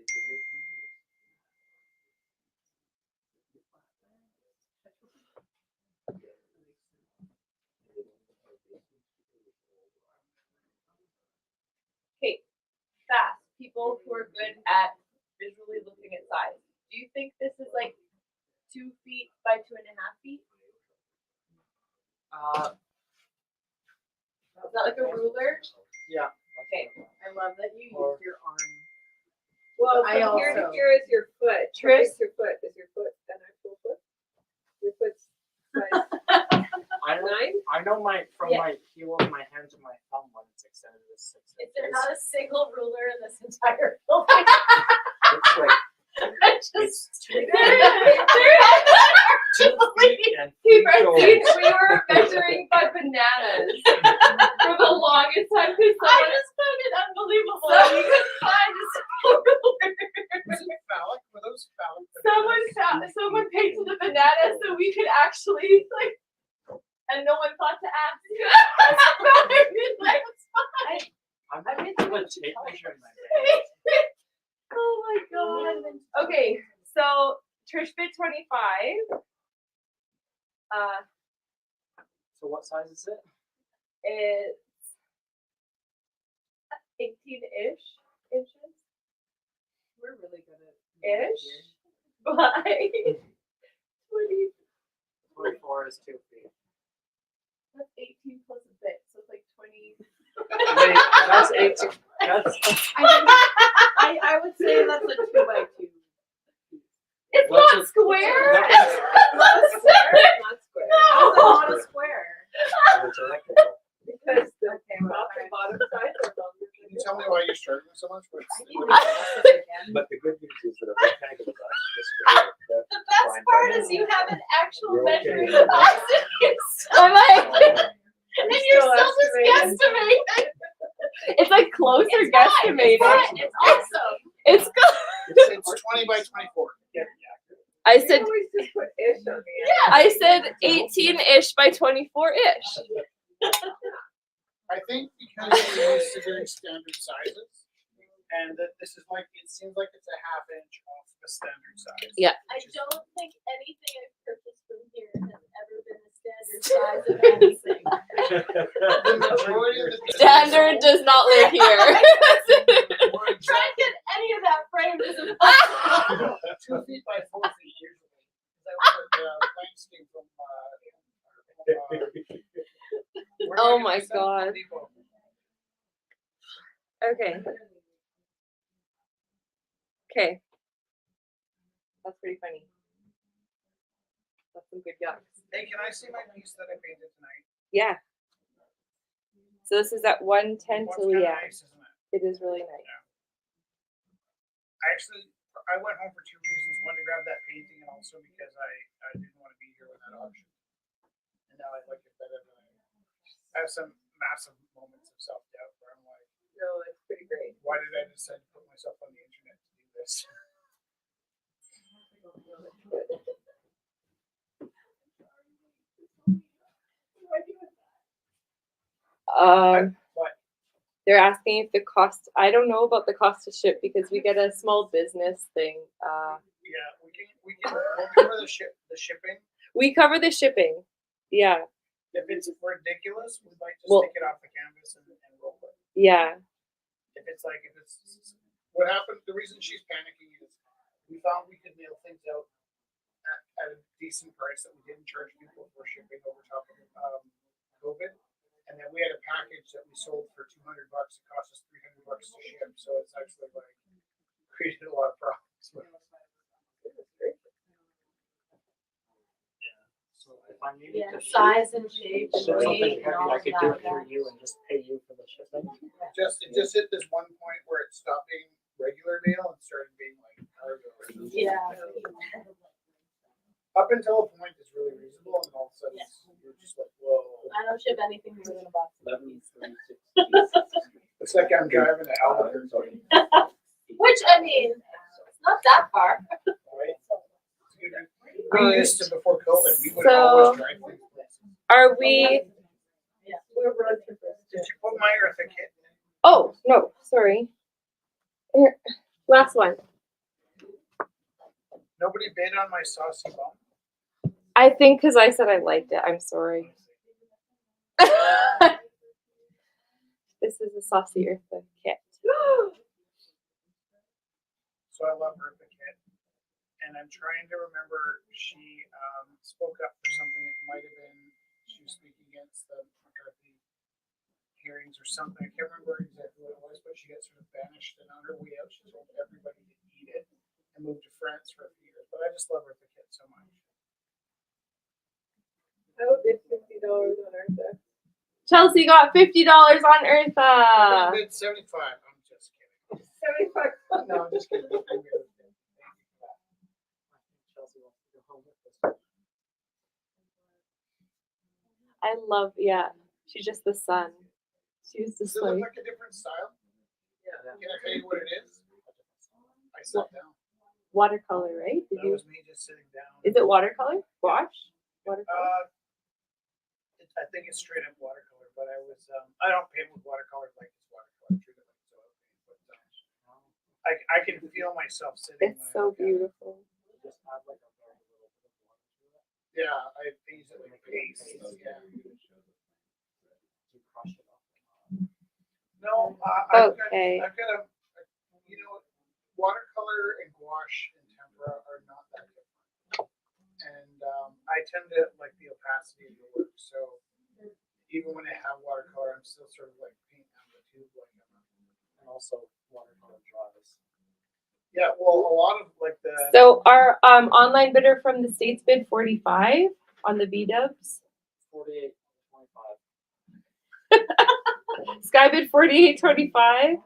Okay, fast. People who are good at visually looking at size. Do you think this is like 2 feet by 2.5 feet? Is that like a ruler? Yeah. Okay. I love that you Or- use your arm. Well, I from here to also- here is your foot. How Tris? big's your foot? Is your foot an actual foot? Your foot's size I know. 9? I know from Yeah. my heel of my hand to my thumb when it's extended is 6 Is inches. there not a single ruler in this entire building? It's like It's it's just 2 Wait, feet and Hey, 3 Francine, shoulders. we were measuring by bananas for the longest time because I just found it unbelievable. So- You could find a single ruler. Was it phallic? Were those phallic? someone paid for the bananas so we could actually like, and no one thought to ask. I'm going to put a tape measure in my hand. Oh my god. Okay, so Trish bid 25. So what size is it? It's 18-ish inches. We're really good at Ish. By 20. 24 is 2 feet. That's 18 plus a bit, so it's like 20. Wait, that's 18. That's I would say that's a 2 by 2. It's What's not a- square. that's- Not square. Not square. That's not a square. it's electrical. Because the top and bottom sides are longer Can than you tell me why you're struggling so much with? But the good news is that a rectangle is actually a square. That's The best fine part by is me. you have an actual You're okay. measuring device. I'm like, And you're still just guesstimating. it's like closer It's fine, guesstimating. It's fine. It's awesome. It's good. It's 20 by 24. Yeah. I You said always just put ish on me. I said 18-ish by 24-ish. I think because we're used to doing standard sizes, and that this is like, it seems like it's a half inch off the standard size. Yeah. I don't think anything I've purchased from here has ever been the standard size of anything. The majority of the pieces Standard does not live here. were Trying to get any of that framed is exactly impossible. 2 feet by 4 feet usually. That was the landscape from, where Oh did I my get this at? Home God. Depot. Okay. Okay. That's pretty funny. That's some good yucks. Hey, can I see my piece that I painted tonight? Yeah. So this is at 110 One's to kinda yeah. nice, isn't it? It is really nice. I went home for 2 reasons. One, to grab that painting, and also because I didn't want to be here when that auction. And now I like it better than I have some massive moments of self-doubt where I'm like, No, it's pretty great. why did I decide to put myself on the internet to do this? What? They're asking if the cost. I don't know about the cost to ship because we get a small business thing. Yeah, we'll cover the shipping. We cover the shipping. Yeah, If it's ridiculous, we might just Well- take it off the canvas and roll it. yeah. If it's what happened, the reason she's panicking is we found we could nail things out at a decent price that we didn't charge people for shipping over top of COVID. And then we had a package that we sold for $200. It cost us $300 to ship. So it's actually like created a lot of problems. So if I needed Yeah, to ship size and shape and something weight and heavy, all I of could do that. it through you and just pay you for the shipping. It just hit this one point where it stopped being regular mail and started being like cargo. Yeah. Up until a point, it's really reasonable, and all of a sudden, you're just like, whoa. I don't ship anything more than a box. It's like I'm driving to Albuquerque, Which, I mean, it's not that far. right? We used to, before COVID, we would So- always drive things places. Are we? Yeah. We're road trippers. Did you put my Eartha kit? Oh no, sorry. Here, last one. Nobody bid on my saucy bum? I think because I said I liked it. I'm sorry. This is a saucy Eartha kit. So I love Eartha kit. And I'm trying to remember, she spoke up for something. It might have been, she was speaking against the McCarthy hearings or something. I can't remember exactly what it was, but she got sort of banished, and on her way out, she told everybody to eat it and moved to France for a few years. But I just love Eartha kit so much. I would bid $50 on Eartha. Chelsea got $50 on I Eartha. bid 75. I'm just kidding. 75. No, I'm just kidding. Chelsea wants to go home with this. I love. Yeah, she's just the sun. She's Does just it look like like a different style? Yeah. Can I tell you what it is? I sat down. watercolor, right? Did That you? was me just sitting down. Is it watercolor? Gouache? Watercolor. I think it's straight up watercolor, but I don't paint with watercolor like it's watercolor. Treat it like it's oil paint, but I can feel myself sitting. It's when I so look at it. beautiful. Just add like a very little bit of water to it. Yeah, I use it like paste. Yeah. You crush it off. No, Okay. I've got watercolor and gouache and tempera are not that different. And I tend to like the opacity of the work. So even when I have watercolor, I'm still sort of like painting on the tube like And also watercolor dries. yeah, well, a lot of like the So our online bidder from the States bid 45 on the B-dubs. 48.25. Sky bid 48.25.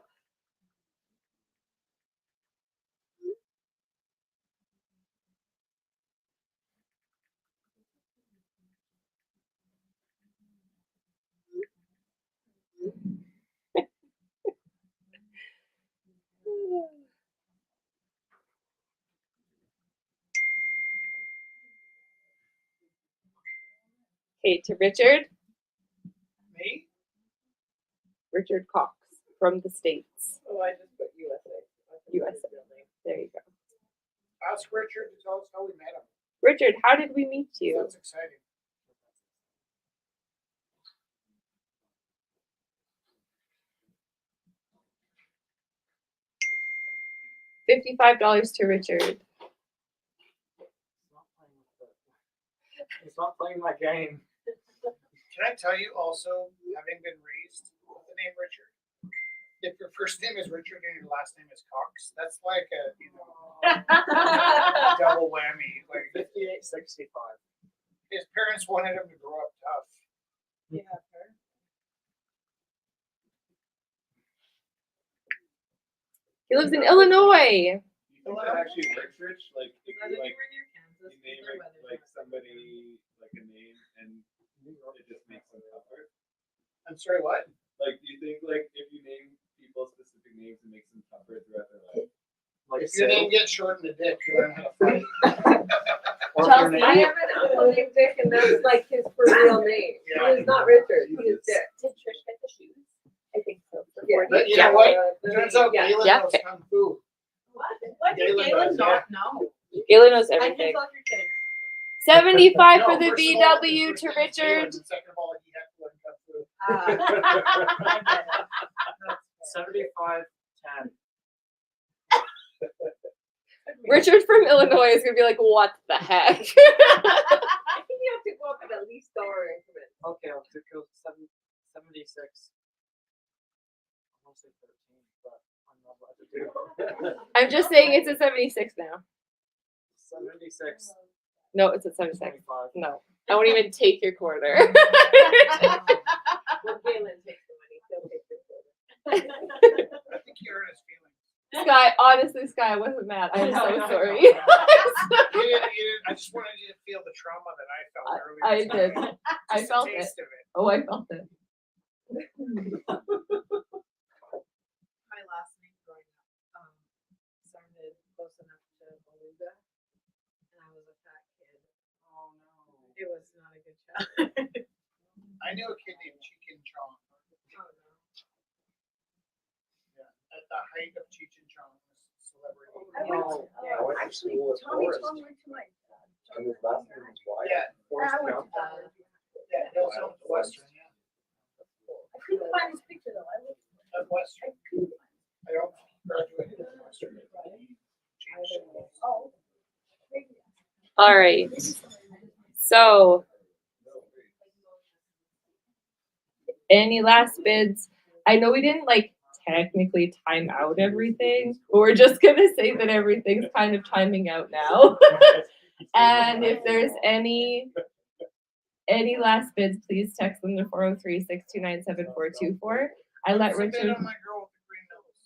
Okay, to Richard. Richard Cox from the States. Oh, I just put USA. USA. There you go. Ask Richard to tell us how we met him. Richard, how did we meet you? That's exciting. $55 to Richard. He's not playing my game. Can I tell you also, having been raised with the name Richard, if your first name is Richard and your last name is Cox, that's like a double whammy. Like 58-65. his parents wanted him to grow up tough. Yeah. He lives in Illinois. You think that actually works, Rich? Like, if Rather you than like, we're near Kansas, you name their it weather's like not so somebody, like a name, and it just makes them tougher. I'm sorry, what? Like, do you think like if you name people specific names, it makes them tougher throughout their life? Like If your name gets short in the dick, you learn how to fight. or if your Chelsea, name- I have an uncle named Dick, and that's like his for real name. Yeah. He is not Richard. He is Dick. Did Trish get the shoes? I think so. Yeah. But you Yeah. know what? The Turns name, out yeah. Galen Yeah. knows kung fu. What? What does Galen Galen does, not know? Galen knows I can everything. tell if you're kidding. 75 for No, the first of all, his VW first to name is Galen, Richard. and second of all, he had to learn kung fu. I get it. 75-10. Richard from Illinois is gonna be like, what the heck? I think you have to go up in at least dollar increments. Okay, I'll go 76. I want to say 13, but I'm not allowed to do it. I'm just saying it's a 76 now. 76. No, it's a 76. 25. No, I won't even take your quarter. Well, Galen takes the money. He'll take the quarter. I think he hurt his feelings. Sky, honestly, Sky, I wasn't mad. I'm so sorry. You didn't, I just wanted you to feel the trauma that I felt earlier. I today. did. I Just a felt it. taste of it. Oh, I felt it. My last name growing up sounded close enough to Beluga, and I was a fat kid. Oh no. It was not a good childhood. I knew a kid named Chicken Chong. Oh, no. Yeah, at the height of Cheech and Chong's celebrity. I went to, I went to actually, school with Tommy Forrest. Tom went to my. And his last name was Wyatt. Yeah, Forrest I went Gump. to- yeah, Hills Hills Western, yeah. I couldn't find his picture though. I looked. At Western. I couldn't find I don't graduated from Western. it. Changed schools. Oh. Maybe. All right. So, any last bids? I know we didn't like technically time out everything, but we're just gonna say that everything's kind of timing out now. And if there's any last bids, please text them to 403-629-7424. I let What's the bid Richard, on my girl with the green nose?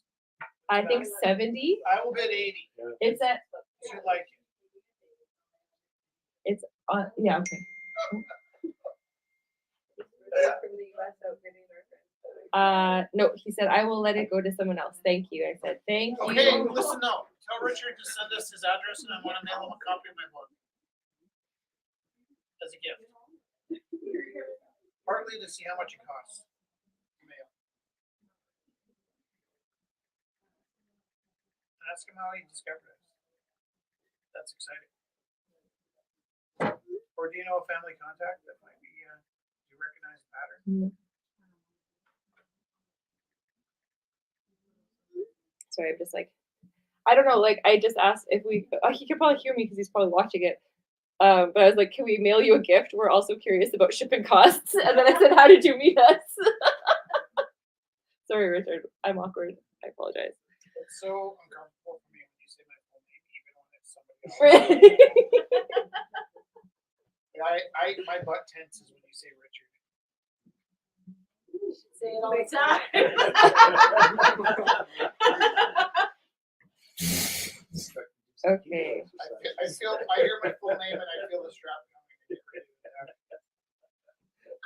I think 70. I will bid 80. It's at, She like it. yeah, okay. From the US outbidding our friends. No, he said, I will let it go to someone else. Thank you. I said, thank you. Okay, listen now. Tell Richard to send us his address and I want to mail him a copy of my book. As a gift. Partly to see how much it costs. Mail. Ask him how he discovered it. That's exciting. Or do you know a family contact that might be, do you recognize the pattern? Sorry, I'm just like, I don't know. Like, I just asked if we, he could probably hear me because he's probably watching it. But I was like, can we mail you a gift? We're also curious about shipping costs. And then I said, how did you meet us? Sorry, Richard. I'm awkward. I apologize. It's so uncomfortable for me when you say my full name, even when it's somebody else. My butt tenses when you say Richard. Say it all the time. Okay. I hear my full name and I feel the strap coming. I get ready to attack.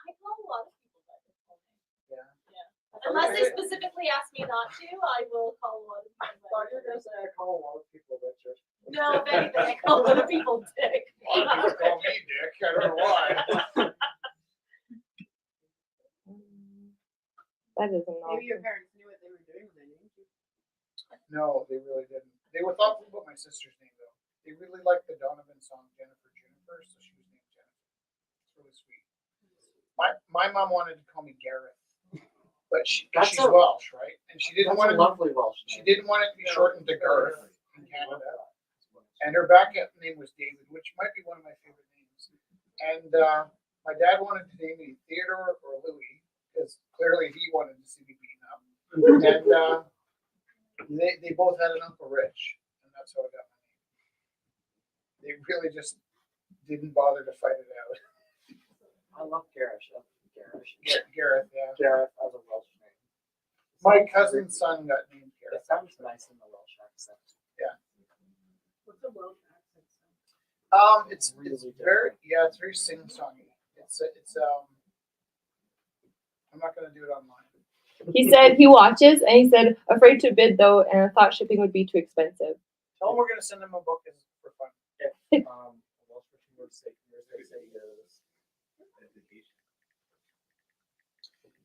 I call a lot of people by their full name. Yeah. Yeah. Unless they specifically ask me not to, I will call a lot of people. by Thought you their were gonna say I call a lot of people Richard. name. No, if anything, I call a lot of people Dick. A lot of people call me Dick. I don't know why. That is a not. No, they really didn't. They were thoughtful about my sister's name though. They really liked the Donovan song Jennifer Juniper, so she was named Jennifer. It's really sweet. My mom wanted to call me Gareth, but That's she's a- Welsh, right? And she didn't That's want a it. lovely Welsh She name. didn't want it to be shortened to Garth in Canada. And her backup name was David, which might be one of my favorite names. And my dad wanted to name me Theodore or Louis, because clearly he wanted to see me beaten up. And they both had an Uncle Rich, and that's how I got my name. They really just didn't bother to fight it out. I love Garish. Gareth, yeah. Gareth as a Welsh name. My cousin's son got named It Gareth. sounds nice in the Welsh accent. What's a Welsh accent? It's Really very different. it's very sing-songy. It's I'm not gonna do it online. He said he watches, and he said afraid to bid though, and thought shipping would be too expensive. Tell him we're gonna send him a book for fun. If a Welsh person were to say is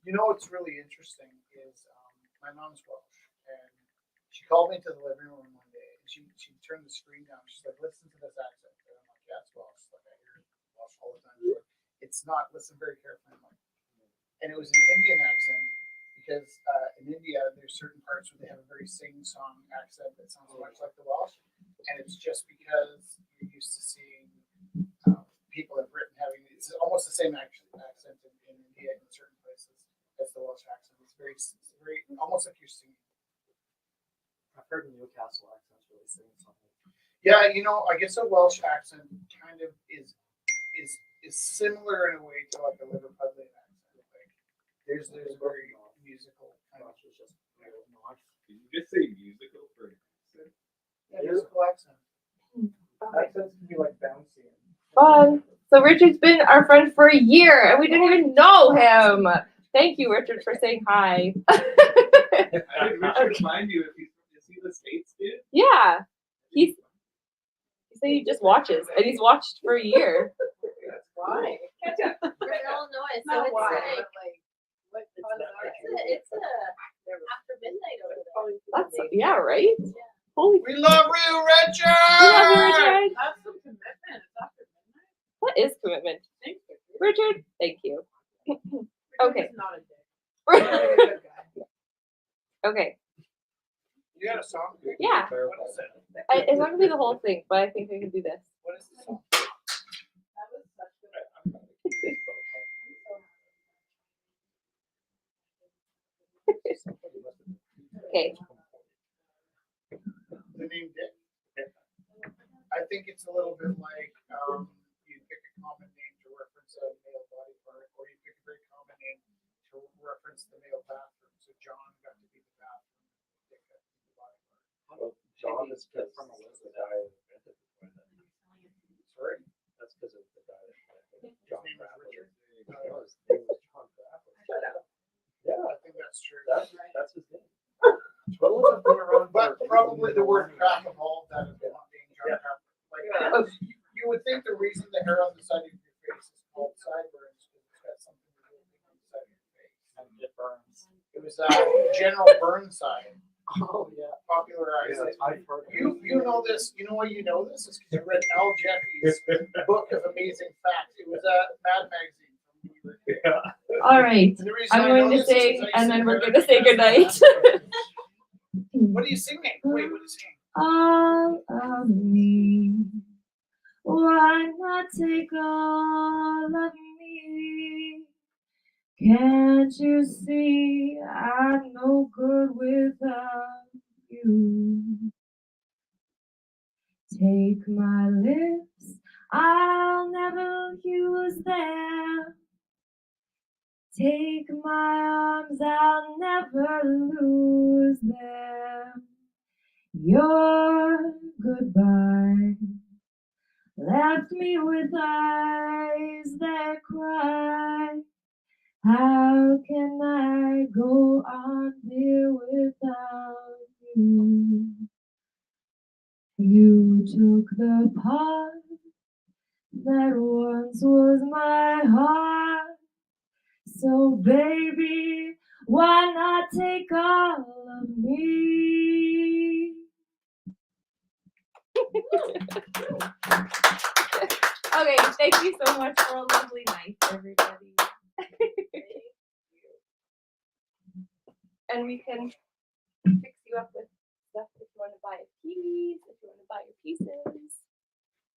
You know what's really interesting is my mom's Welsh, and she called me to the living room one day, and she turned the screen down. She's like, "Listen to this accent," and I'm like, "Yeah, it's Welsh. Like I hear Welsh all the time." She's like, "It's not. Listen very carefully." I'm like, and it was an Indian accent because in India there's certain parts where they have a very sing-song accent that sounds much like the Welsh, and it's just because you're used to seeing people in Britain having it's almost the same accent in India in certain places as the Welsh accent. It's very almost like you're singing. I've heard the Newcastle accents really sing something. Yeah, you know, I guess a Welsh accent kind of is similar in a way to like a Liverpudlian accent. Like there's a very musical kind of Welsh is just very north. Did you just say musical for an accent? musical accent. Accents can be like bouncy. Fun. So Richard's been our friend for a year, and we didn't even know him. Thank you, Richard, for saying hi. I would remind you if is he the States dude? Yeah, he said he just watches, and he's watched for a year. Why? We're in Illinois, so Not it's why, like, but like, what fun are it's a after midnight over there. That's yeah, right? Holy, We love you, Richard. we love you, Richard. Have some commitment. It's after midnight. That is commitment, Thank you. Richard. Thank you. Okay. Richard's not a dick. He's a good guy. Okay, You got a song? Yeah. What is it? it's not gonna be the whole thing, but I think I can do this. What is the song? That was such good. Okay. The name Dick? I think it's a little bit like you pick a common name to reference a male body part, or you pick a very common name to reference the male bathroom. So John got to be the bathroom, Dick got to be the body part. John is just from Elizabeth. Sorry? That's because of the guy that His John name is Bradley. Richard. No, his name was John Bradley. Shut up. Yeah, I think that's true. that's his name. Turtles have been around But for probably the word crap evolved out of not being John Yeah. Crap. Like Oh. you would think the reason the hair on the side of your face is called sideburns is it's got something to do with the side of your face. And it burns. It was General Burnside Oh yeah. popularized it. I've heard of You know this. You know why you know this? Is because you read Al Jeffy's book of amazing facts. It was a Mad magazine from New York. All right. And the reason I'm I know going to this is sing, 'cause I and used then to we're wear going to say Mad goodnight. magazine. What are you singing? Wait, what are you singing? All of me. Why not take all of me? Can't you see I'm no good without you? Take my lips, I'll never use them. Take my arms, I'll never lose them. Your goodbye left me with eyes that cry. How can I go on, dear, without you? You took the part that once was my heart. So baby, why not take all of me? Okay, thank you so much for a lovely night, everybody. And we can fix you up with stuff if you want to buy a piece, if you want to buy your pieces.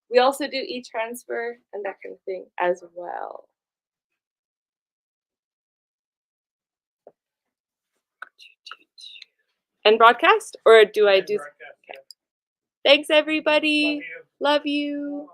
We also do e-transfer and that kind of thing as well. And broadcast, or do I do? Broadcast, yeah. Thanks, everybody. Love you. Love you.